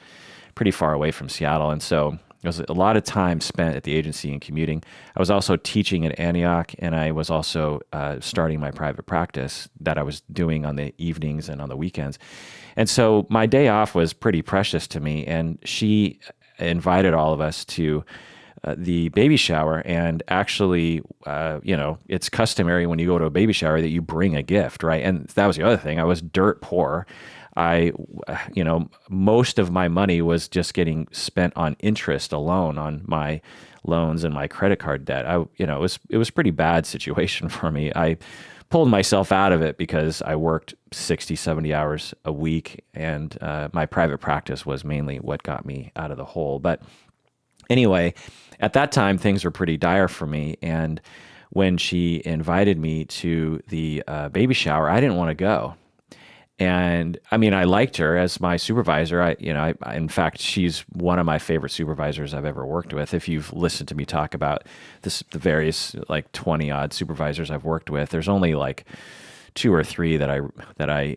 S1: pretty far away from Seattle. And so there was a lot of time spent at the agency and commuting. I was also teaching at Antioch, and I was also starting my private practice that I was doing on the evenings and on the weekends. And so my day off was pretty precious to me, and she invited all of us to the baby shower. And actually, it's customary when you go to a baby shower that you bring a gift, right? And that was the other thing. I was dirt poor. Most of my money was just getting spent on interest alone on my loans and my credit card debt. It was a pretty bad situation for me. I pulled myself out of it because I worked 60, 70 hours a week, and my private practice was mainly what got me out of the hole. But anyway, at that time, things were pretty dire for me. And when she invited me to the baby shower, I didn't want to go. And I mean, I liked her as my supervisor. In fact, she's one of my favorite supervisors I've ever worked with. If you've listened to me talk about the various like 20 odd supervisors I've worked with, there's only like 2 or 3 that I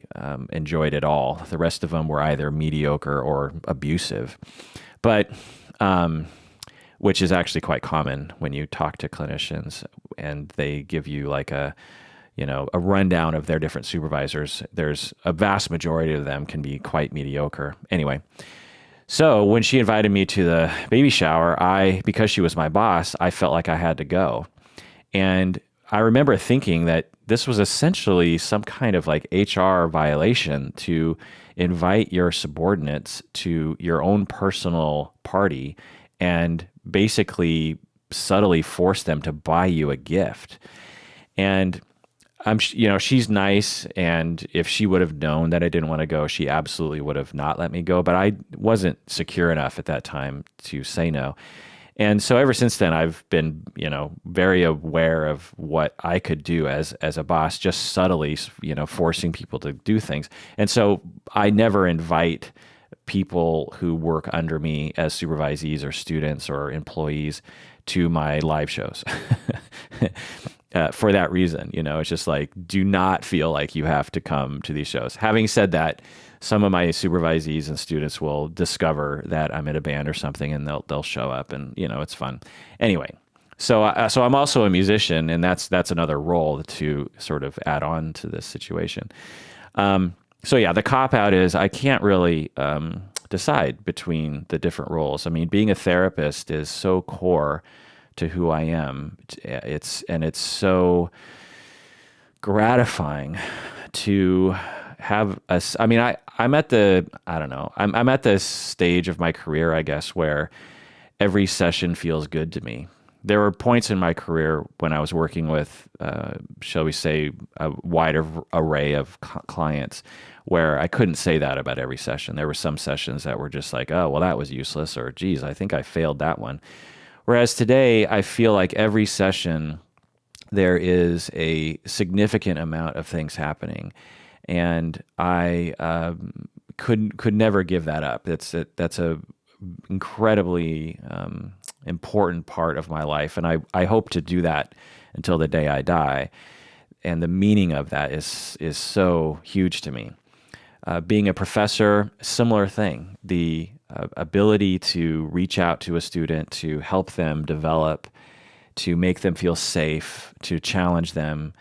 S1: enjoyed at all. The rest of them were either mediocre or abusive, but which is actually quite common when you talk to clinicians and they give you like a rundown of their different supervisors. There's a vast majority of them can be quite mediocre. Anyway, so when she invited me to the baby shower, because she was my boss, I felt like I had to go. And I remember thinking that this was essentially some kind of like HR violation to invite your subordinates to your own personal party and basically subtly force them to buy you a gift. And she's nice, and if she would have known that I didn't want to go, she absolutely would have not let me go, but I wasn't secure enough at that time to say no. And so ever since then, I've been, very aware of what I could do as a boss, just subtly, forcing people to do things. And so I never invite people who work under me as supervisees or students or employees to my live shows. For that reason, it's just like, do not feel like you have to come to these shows. Having said that, some of my supervisees and students will discover that I'm in a band or something, and they'll show up, and it's fun. Anyway, so I'm also a musician, and that's another role to sort of add on to this situation. So yeah, the cop out is I can't really decide between the different roles. I mean, being a therapist is so core to who I am. It's so gratifying to have I mean, I'm at the, I don't know, I'm at this stage of my career, I guess, where every session feels good to me. There were points in my career when I was working with, shall we say, a wider array of clients where I couldn't say that about every session. There were some sessions that were just like, oh, well, that was useless, or geez, I think I failed that one. Whereas today, I feel like every session, there is a significant amount of things happening. And I could never give that up. That's a incredibly important part of my life, and I hope to do that until the day I die. And the meaning of that is so huge to me. Being a professor, similar thing. The ability to reach out to a student, to help them develop, to make them feel safe, to challenge them,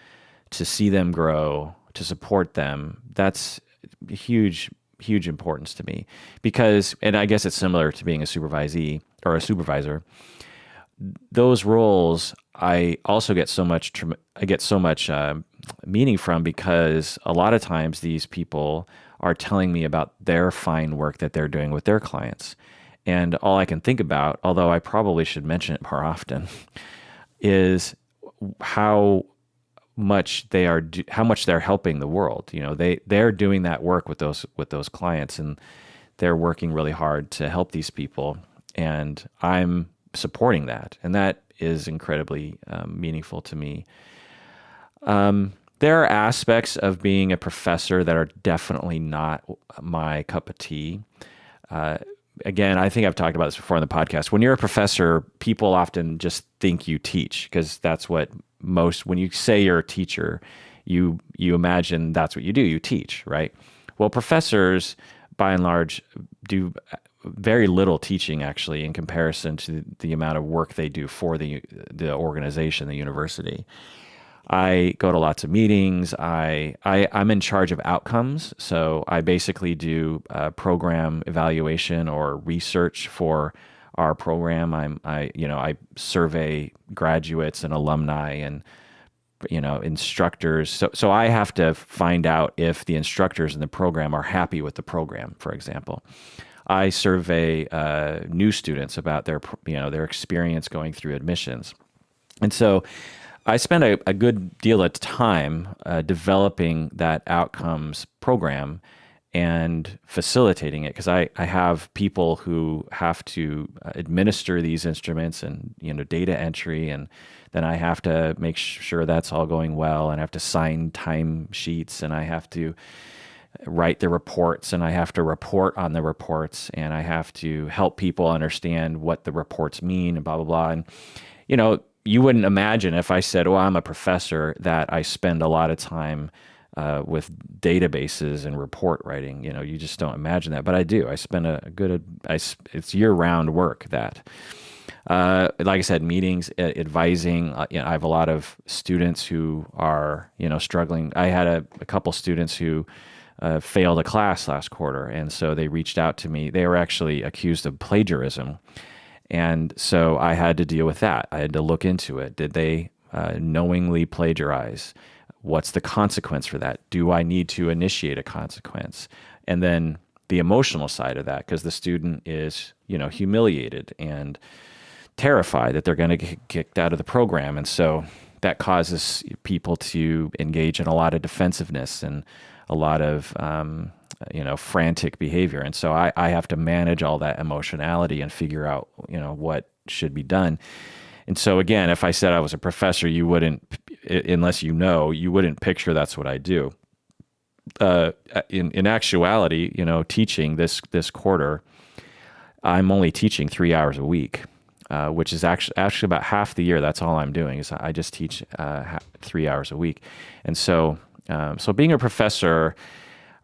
S1: to see them grow, to support them, that's huge importance to me. Because, and I guess it's similar to being a supervisee or a supervisor, those roles I also get so much meaning from, because a lot of times these people are telling me about their fine work that they're doing with their clients. And all I can think about, although I probably should mention it more often, is how much they're helping the world. You know, they're doing that work with those clients, and they're working really hard to help these people, and I'm supporting that, and that is incredibly meaningful to me. There are aspects of being a professor that are definitely not my cup of tea. Again, I think I've talked about this before on the podcast. When you're a professor, people often just think you teach, because that's what when you say you're a teacher, you imagine that's what you do. You teach, right? Well, professors, by and large, do very little teaching, actually, in comparison to the amount of work they do for the organization, the university. I go to lots of meetings. I'm in charge of outcomes, so I basically do program evaluation or research for our program. I survey graduates and alumni and instructors. So I have to find out if the instructors in the program are happy with the program, for example. I survey new students about their experience going through admissions, and so I spend a good deal of time developing that outcomes program and facilitating it, because I have people who have to administer these instruments and data entry, and then I have to make sure that's all going well, and I have to sign time sheets, and I have to write the reports, and I have to report on the reports, and I have to help people understand what the reports mean, and blah blah blah. And you wouldn't imagine, if I said, well, I'm a professor, that I spend a lot of time with databases and report writing. You just don't imagine that, but I do. I spend it's year-round work. That, like I said, meetings, advising. I have a lot of students who are struggling. I had a couple students who failed a class last quarter, and so they reached out to me. They were actually accused of plagiarism. And so I had to deal with that. I had to look into it. Did they knowingly plagiarize? What's the consequence for that? Do I need to initiate a consequence? And then the emotional side of that, because the student is, humiliated and terrified that they're going to get kicked out of the program. And so that causes people to engage in a lot of defensiveness and a lot of frantic behavior. And so I have to manage all that emotionality and figure out, what should be done. And so again, if I said I was a professor, you wouldn't, unless you wouldn't picture that's what I do. In actuality, teaching this quarter, I'm only teaching 3 hours a week, which is actually about half the year. That's all I'm doing, is I just teach 3 hours a week. And so being a professor,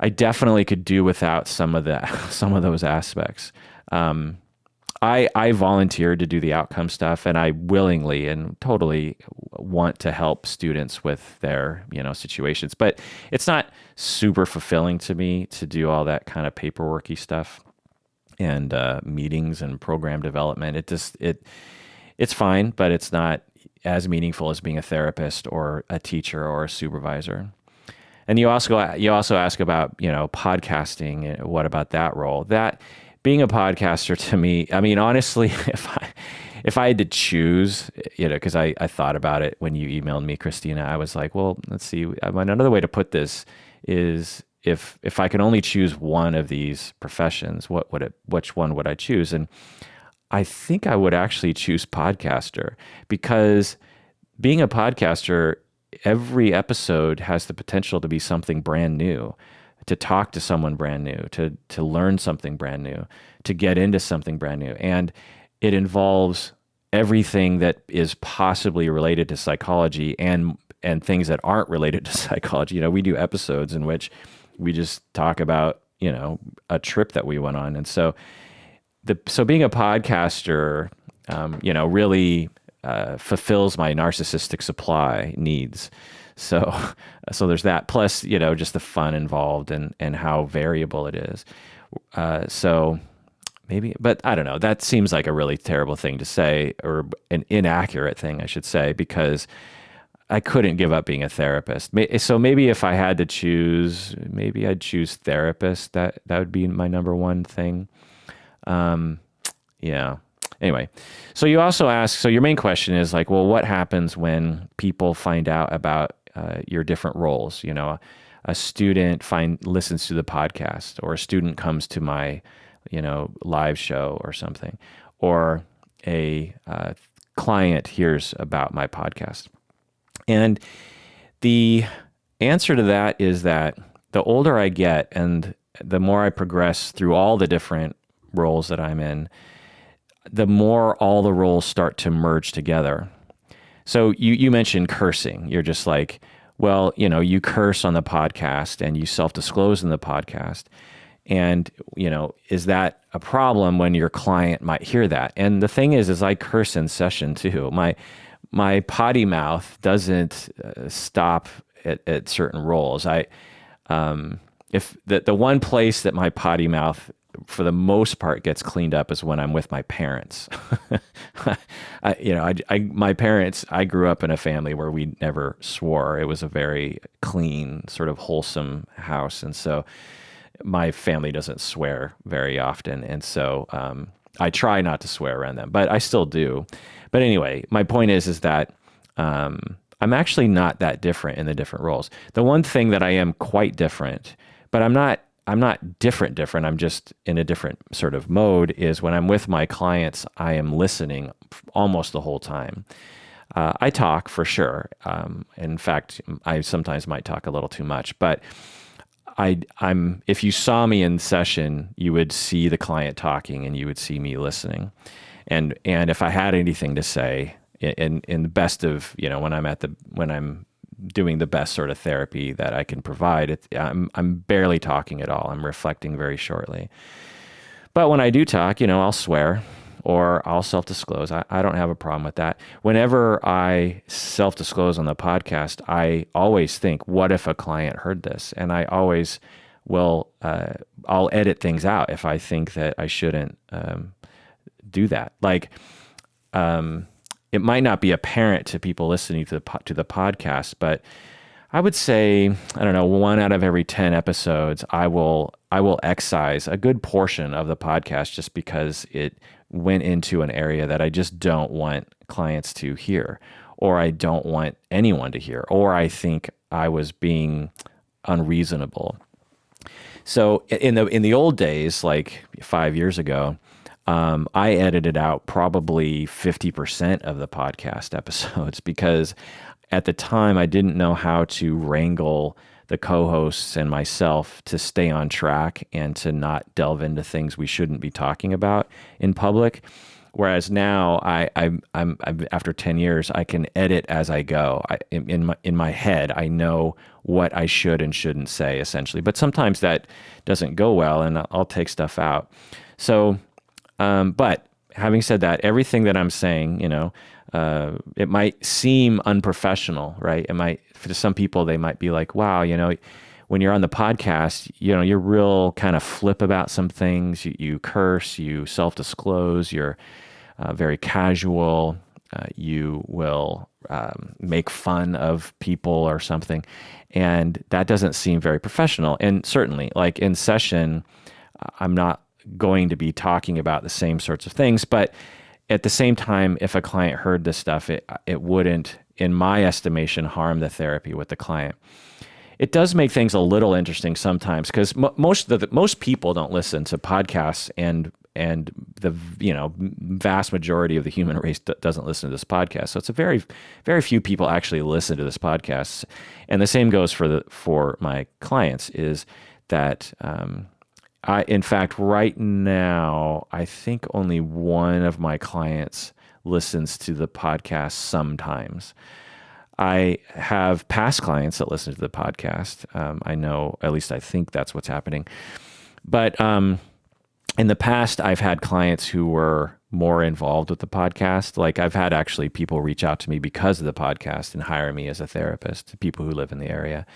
S1: I definitely could do without some of those aspects. I volunteered to do the outcome stuff, and I willingly and totally want to help students with their situations. But it's not super fulfilling to me to do all that kind of paperworky stuff. and meetings and program development. It's fine, but it's not as meaningful as being a therapist or a teacher or a supervisor. And you also ask about, podcasting. What about that role? That being a podcaster to me, I mean, honestly, if I had to choose, because I thought about it when you emailed me, Christina, I was like, well, let's see. Another way to put this is if I could only choose one of these professions, which one would I choose? And I think I would actually choose podcaster, because being a podcaster, every episode has the potential to be something brand new, to talk to someone brand new, to learn something brand new, to get into something brand new. And it involves everything that is possibly related to psychology and things that aren't related to psychology. We do episodes in which we just talk about, a trip that we went on. And so being a podcaster, really fulfills my narcissistic supply needs. So there's that. Plus, just the fun involved and how variable it is. So maybe, but I don't know. That seems like a really terrible thing to say, or an inaccurate thing, I should say, because I couldn't give up being a therapist. So maybe if I had to choose, maybe I'd choose therapist. That would be my number one thing. Yeah. Anyway, so you also ask, so your main question is like, well, what happens when people find out about your different roles? A student listens to the podcast, or a student comes to my, live show or something, or a client hears about my podcast. And the answer to that is that the older I get and the more I progress through all the different roles that I'm in, the more all the roles start to merge together. So you mentioned cursing. You're just like, well, you curse on the podcast and you self-disclose in the podcast. And, is that a problem when your client might hear that? And the thing is I curse in session too. My potty mouth doesn't stop at certain roles. If the one place that my potty mouth for the most part gets cleaned up is when I'm with my parents. My parents, I grew up in a family where we never swore. It was a very clean, sort of wholesome house. And so my family doesn't swear very often. And so I try not to swear around them, but I still do. But anyway, my point is that I'm actually not that different in the different roles. The one thing that I am quite different, but I'm not different. I'm just in a different sort of mode, is when I'm with my clients, I am listening almost the whole time. I talk for sure. In fact, I sometimes might talk a little too much, but if you saw me in session, you would see the client talking and you would see me listening. And if I had anything to say in the best of, when I'm doing the best sort of therapy that I can provide, I'm barely talking at all. I'm reflecting very shortly. But when I do talk, I'll swear or I'll self-disclose. I don't have a problem with that. Whenever I self-disclose on the podcast, I always think, what if a client heard this? And I always will, I'll edit things out if I think that I shouldn't do that. Like, it might not be apparent to people listening to the podcast, but I would say, I don't know, 1 out of every 10 episodes, I will excise a good portion of the podcast just because it went into an area that I just don't want clients to hear, or I don't want anyone to hear, or I think I was being unreasonable. So in the old days, like 5 years ago, I edited out probably 50% of the podcast episodes because at the time I didn't know how to wrangle the co-hosts and myself to stay on track and to not delve into things we shouldn't be talking about in public. Whereas now, I'm after 10 years, I can edit as I go. In my head, I know what I should and shouldn't say, essentially. But sometimes that doesn't go well, and I'll take stuff out. So, but having said that, everything that I'm saying, it might seem unprofessional, right? It might, for some people, they might be like, wow, when you're on the podcast, you're real kind of flip about some things. You curse, you self-disclose, you're very casual. You will make fun of people or something. And that doesn't seem very professional. And certainly, like in session, I'm not going to be talking about the same sorts of things. But at the same time, if a client heard this stuff, it wouldn't, in my estimation, harm the therapy with the client. It does make things a little interesting sometimes because most people don't listen to podcasts, and the vast majority of the human race doesn't listen to this podcast. So it's a very, very few people actually listen to this podcast. And the same goes for my clients, is that in fact, right now, I think only one of my clients listens to the podcast sometimes. I have past clients that listen to the podcast. I know, at least I think that's what's happening. But in the past, I've had clients who were more involved with the podcast. Like I've had actually people reach out to me because of the podcast and hire me as a therapist, people who live in the area.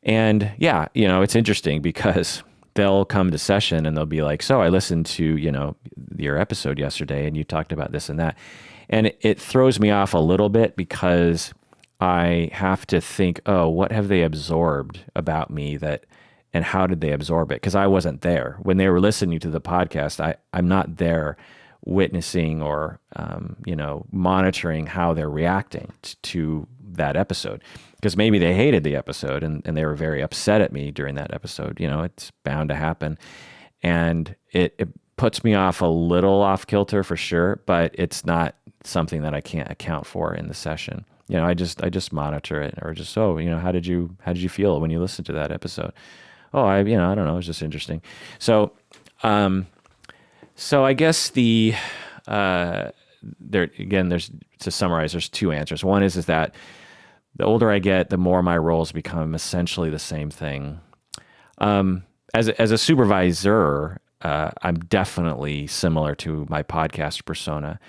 S1: And yeah, it's interesting because they'll come to session and they'll be like, so I listened to, your episode yesterday and you talked about this and that. And it throws me off a little bit because I have to think, oh, what have they absorbed about me and how did they absorb it? Because I wasn't there. When they were listening to the podcast, I'm not there witnessing or, monitoring how they're reacting to that episode. Because maybe they hated the episode and they were very upset at me during that episode. It's bound to happen. And it puts me off a little off kilter for sure, but it's not something that I can't account for in the session. I just monitor it, or just, how did you feel when you listened to that episode? Oh, I don't know. It was just interesting. So I guess to summarize, there's two answers. One is that the older I get, the more my roles become essentially the same thing. As a supervisor, I'm definitely similar to my podcast persona,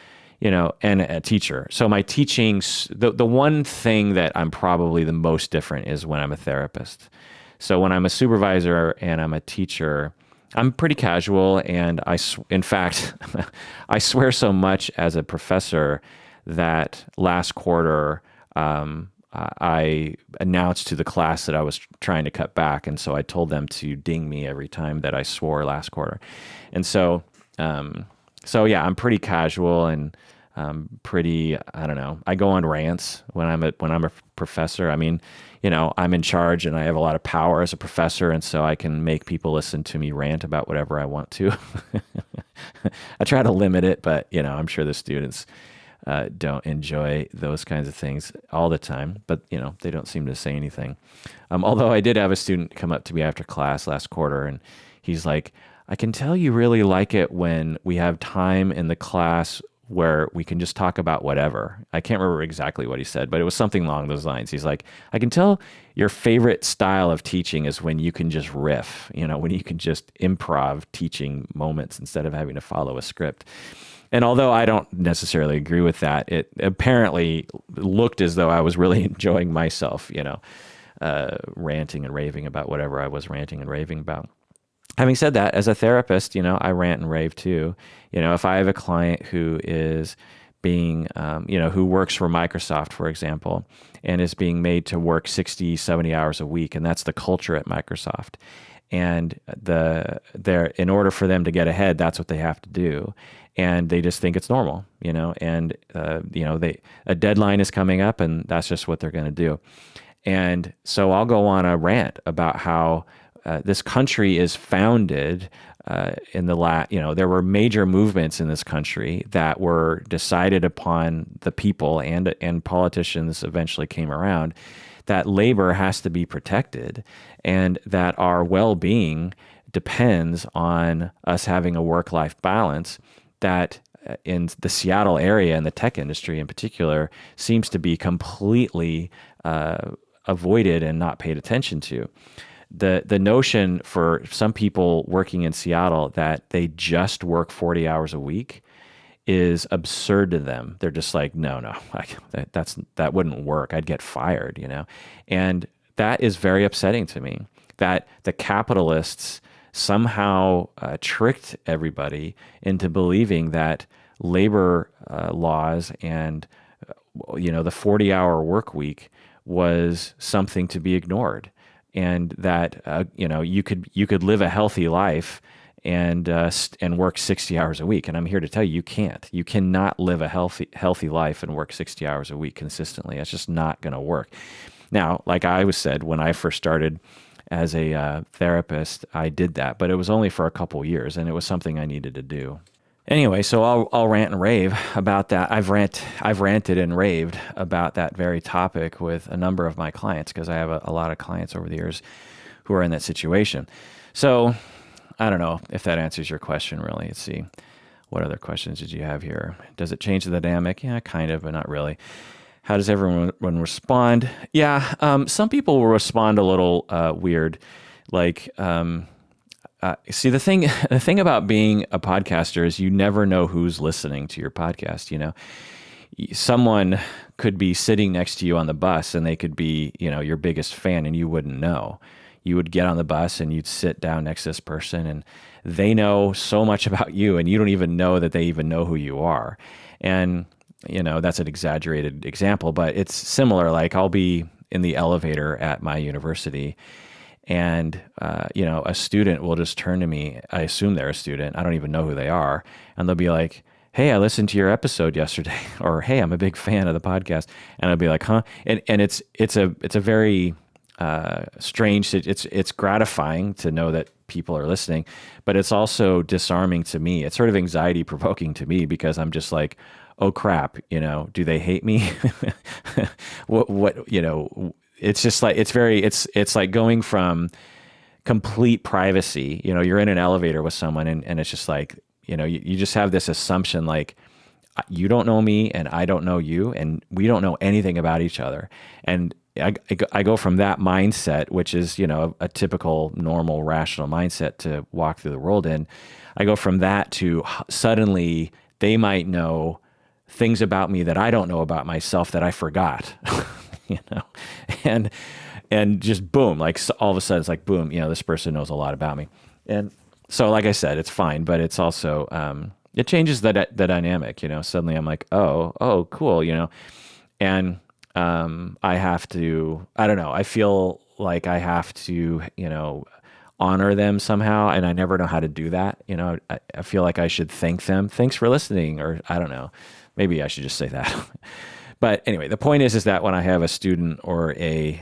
S1: and a teacher. So my teachings, the one thing that I'm probably the most different is when I'm a therapist. So when I'm a supervisor and I'm a teacher, I'm pretty casual, and in fact, I swear so much as a professor that last quarter, I announced to the class that I was trying to cut back, and so I told them to ding me every time that I swore last quarter. And so yeah, I'm pretty casual and pretty, I don't know. I go on rants when I'm a professor. I mean, I'm in charge and I have a lot of power as a professor, and so I can make people listen to me rant about whatever I want to. I try to limit it, but I'm sure the students don't enjoy those kinds of things all the time, but they don't seem to say anything. Although I did have a student come up to me after class last quarter, and he's like, I can tell you really like it when we have time in the class where we can just talk about whatever. I can't remember exactly what he said, but it was something along those lines. He's like, I can tell your favorite style of teaching is when you can just riff, when you can just improv teaching moments instead of having to follow a script. And although I don't necessarily agree with that, it apparently looked as though I was really enjoying myself, ranting and raving about whatever I was ranting and raving about. Having said that, as a therapist, I rant and rave too. If I have a client who is being, who works for Microsoft, for example, and is being made to work 60, 70 hours a week, and that's the culture at Microsoft. And in order for them to get ahead, that's what they have to do. And they just think it's normal, and, a deadline is coming up and that's just what they're going to do. And so I'll go on a rant about how this country is founded there were major movements in this country that were decided upon the people, and politicians eventually came around, that labor has to be protected and that our well-being depends on us having a work-life balance that in the Seattle area and the tech industry in particular seems to be completely avoided and not paid attention to. The notion for some people working in Seattle that they just work 40 hours a week is absurd to them. They're just like, no, that wouldn't work. I'd get fired, And that is very upsetting to me, that the capitalists somehow tricked everybody into believing that labor laws and the 40-hour work week was something to be ignored, and that you could live a healthy life and work 60 hours a week. And I'm here to tell you, you can't. You cannot live a healthy life and work 60 hours a week consistently. It's just not going to work. Now, like I was said, when I first started as a therapist, I did that, but it was only for a couple years, and it was something I needed to do. Anyway, so I'll rant and rave about that. I've ranted and raved about that very topic with a number of my clients, because I have a lot of clients over the years who are in that situation. So I don't know if that answers your question, really. Let's see. What other questions did you have here? Does it change the dynamic? Yeah, kind of, but not really. How does everyone respond? Yeah, some people will respond a little weird. Like, see, the thing about being a podcaster is you never know who's listening to your podcast. Someone could be sitting next to you on the bus, and they could be, your biggest fan, and you wouldn't know. You would get on the bus and you'd sit down next to this person, and they know so much about you, and you don't even know that they even know who you are. And that's an exaggerated example, but it's similar. Like, I'll be in the elevator at my university, and a student will just turn to me. I assume they're a student. I don't even know who they are, and they'll be like, "Hey, I listened to your episode yesterday," or "Hey, I'm a big fan of the podcast," and I'll be like, "Huh?" And it's a very strange. It's gratifying to know that people are listening, but it's also disarming to me. It's sort of anxiety provoking to me, because I'm just like, oh crap, do they hate me? It's just like, it's like going from complete privacy. You're in an elevator with someone, and it's just like, you just have this assumption, like, you don't know me and I don't know you, and we don't know anything about each other. And I go from that mindset, which is, a typical, normal, rational mindset to walk through the world in. I go from that to suddenly they might know things about me that I don't know about myself that I forgot, and just boom, like, so all of a sudden it's like, boom, this person knows a lot about me. And so, like I said, it's fine, but it's also, it changes the dynamic, suddenly I'm like, oh, cool, and I have to, I don't know, I feel like I have to, honor them somehow, and I never know how to do that. I feel like I should thank them. Thanks for listening, or I don't know, maybe I should just say that. But anyway, the point is that when I have a student or a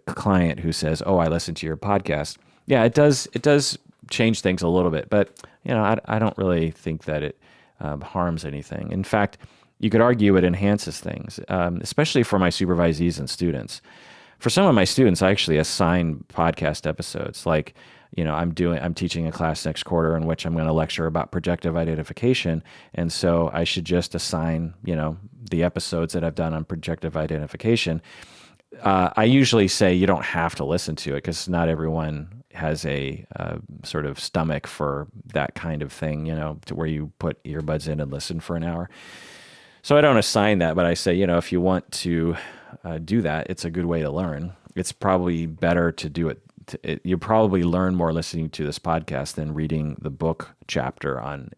S1: client who says, "Oh, I listened to your podcast," yeah, it does change things a little bit, but I don't really think that it harms anything. In fact, you could argue it enhances things, especially for my supervisees and students. For some of my students, I actually assign podcast episodes. Like, I'm teaching a class next quarter in which I'm going to lecture about projective identification, and so I should just assign, the episodes that I've done on projective identification. I usually say you don't have to listen to it, because not everyone has a sort of stomach for that kind of thing, to where you put earbuds in and listen for an hour. So I don't assign that, but I say, if you want to do that, it's a good way to learn. It's probably better to do it. You probably learn more listening to this podcast than reading the book chapter on,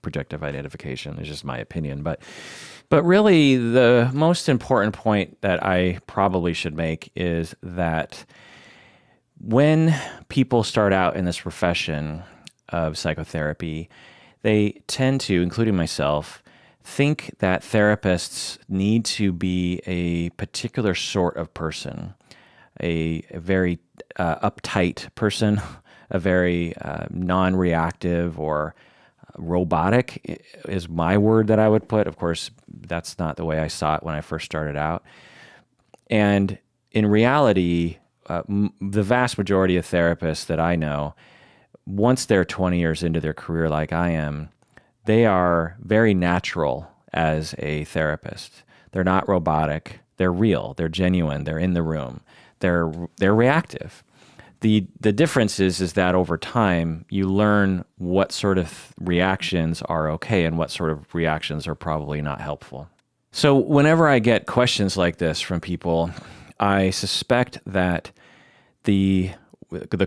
S1: projective identification. It's just my opinion. But really, the most important point that I probably should make is that when people start out in this profession of psychotherapy, they tend to, including myself, think that therapists need to be a particular sort of person, a very uptight person, a very non-reactive or robotic is my word that I would put. Of course, that's not the way I saw it when I first started out. And in reality, the vast majority of therapists that I know, once they're 20 years into their career like I am, they are very natural as a therapist. They're not robotic. They're real. They're genuine. They're in the room. They're reactive. The difference is that over time, you learn what sort of reactions are okay and what sort of reactions are probably not helpful. So whenever I get questions like this from people, I suspect that the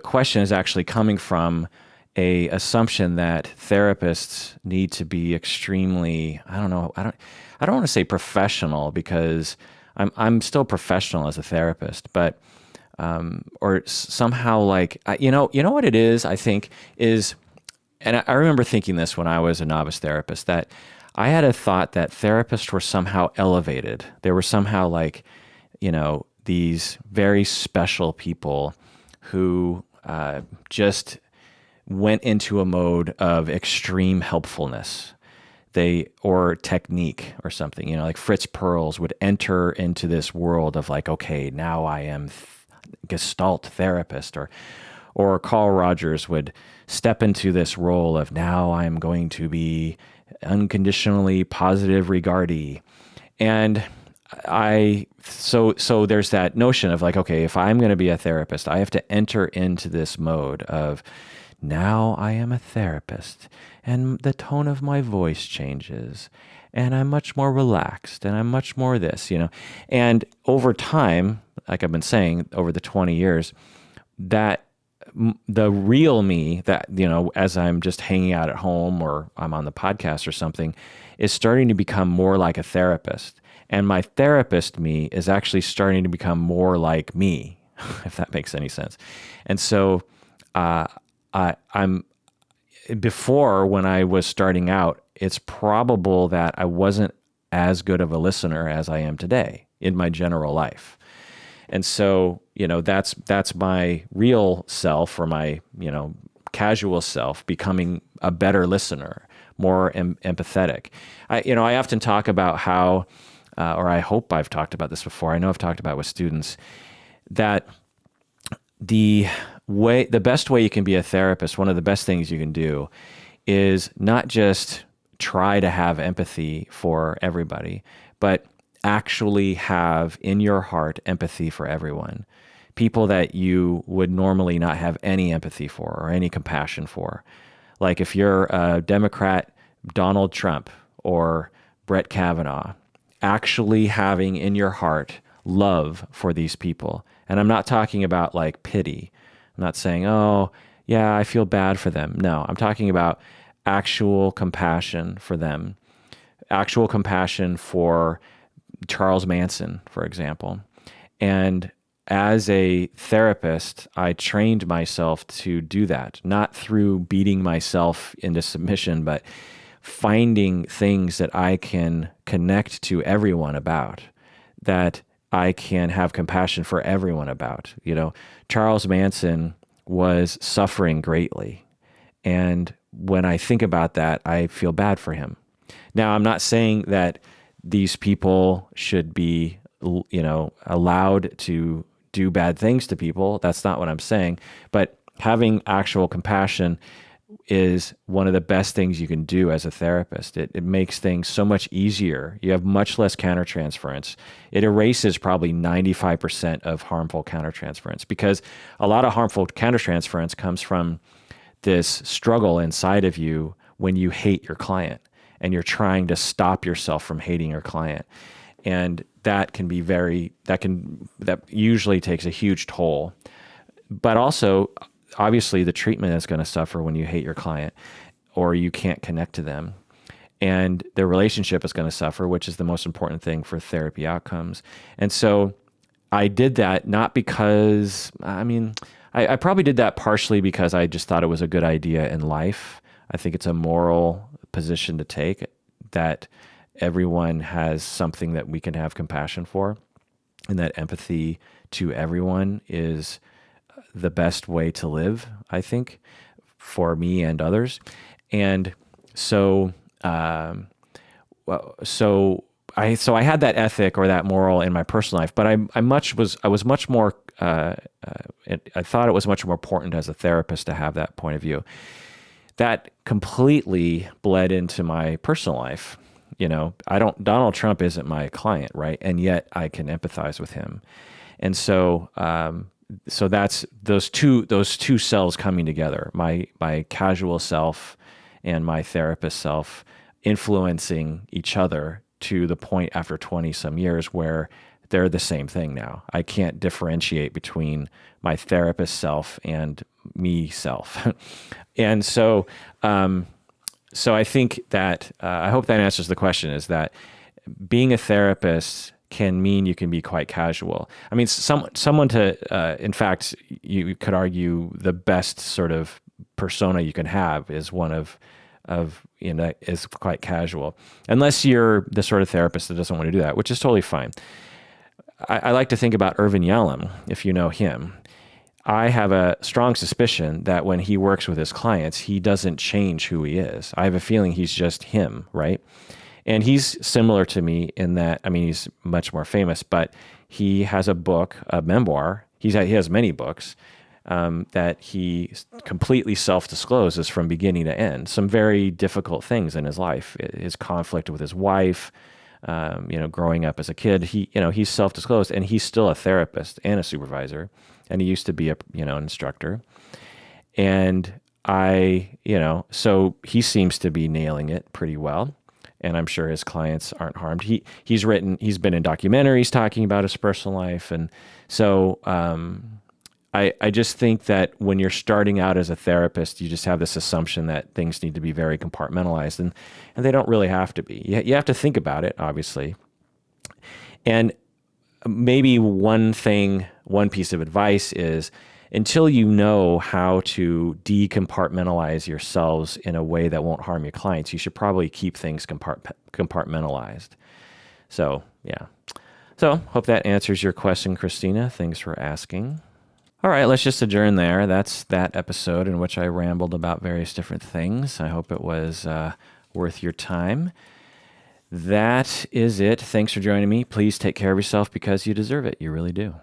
S1: question is actually coming from a assumption that therapists need to be extremely, I don't want to say professional, because I'm still professional as a therapist, but or somehow like, you know what it is, I think is, and I remember thinking this when I was a novice therapist, that I had a thought that therapists were somehow elevated. They were somehow like, these very special people who just went into a mode of extreme helpfulness. Or technique or something, like Fritz Perls would enter into this world of like, okay, now I am Gestalt therapist, or Carl Rogers would step into this role of now I'm going to be unconditionally positive regardee. And so there's that notion of like, okay, if I'm going to be a therapist, I have to enter into this mode of now I am a therapist and the tone of my voice changes and I'm much more relaxed and I'm much more this, and over time, like I've been saying, over the 20 years, that the real me that, as I'm just hanging out at home or I'm on the podcast or something, is starting to become more like a therapist. And my therapist me is actually starting to become more like me, if that makes any sense. And so I'm before, when I was starting out, it's probable that I wasn't as good of a listener as I am today in my general life. And so, that's my real self, or my, casual self, becoming a better listener, more empathetic. I often talk about how, or I hope I've talked about this before, I know I've talked about it with students, that the best way you can be a therapist, one of the best things you can do, is not just try to have empathy for everybody, but actually have in your heart empathy for everyone. People that you would normally not have any empathy for or any compassion for. Like if you're a Democrat, Donald Trump or Brett Kavanaugh, actually having in your heart love for these people. And I'm not talking about like pity. I'm not saying, oh, yeah, I feel bad for them. No, I'm talking about actual compassion for them, actual compassion for Charles Manson, for example. And as a therapist, I trained myself to do that, not through beating myself into submission, but finding things that I can connect to everyone about, that I can have compassion for everyone about. Charles Manson was suffering greatly. And when I think about that, I feel bad for him. Now, I'm not saying that these people should be, allowed to do bad things to people. That's not what I'm saying. But having actual compassion is one of the best things you can do as a therapist. It makes things so much easier. You have much less countertransference. It erases probably 95% of harmful countertransference, because a lot of harmful countertransference comes from this struggle inside of you when you hate your client and you're trying to stop yourself from hating your client. And that usually takes a huge toll. But also, obviously, the treatment is going to suffer when you hate your client or you can't connect to them. And their relationship is going to suffer, which is the most important thing for therapy outcomes. And so I did that not because, I probably did that partially because I just thought it was a good idea in life. I think it's a moral position to take, that everyone has something that we can have compassion for, and that empathy to everyone is the best way to live, I think, for me and others. And so, I had that ethic or that moral in my personal life, but I was much more. I thought it was much more important as a therapist to have that point of view. That completely bled into my personal life. Donald Trump isn't my client, right? And yet I can empathize with him, and so that's those two selves coming together, my casual self and my therapist self influencing each other to the point after 20 some years where they're the same thing now. I can't differentiate between my therapist self and me self. And so I think that, I hope that answers the question, is that being a therapist can mean you can be quite casual. I mean, someone to, in fact, you could argue the best sort of persona you can have is one of is quite casual, unless you're the sort of therapist that doesn't want to do that, which is totally fine. I like to think about Irvin Yalom, if you know him. I have a strong suspicion that when he works with his clients, he doesn't change who he is. I have a feeling he's just him, right? And he's similar to me in that, I mean, he's much more famous, but he has a book, a memoir. He has many books that he completely self-discloses from beginning to end. Some very difficult things in his life, his conflict with his wife, growing up as a kid. He's self-disclosed, and he's still a therapist and a supervisor, and he used to be an instructor. And so he seems to be nailing it pretty well. And I'm sure his clients aren't harmed. He's been in documentaries talking about his personal life. And so I just think that when you're starting out as a therapist, you just have this assumption that things need to be very compartmentalized, and they don't really have to be. You have to think about it, obviously. And maybe one piece of advice is, until you know how to decompartmentalize yourselves in a way that won't harm your clients, you should probably keep things compartmentalized. So, yeah. So, hope that answers your question, Christina. Thanks for asking. All right, let's just adjourn there. That's that episode in which I rambled about various different things. I hope it was worth your time. That is it. Thanks for joining me. Please take care of yourself because you deserve it. You really do.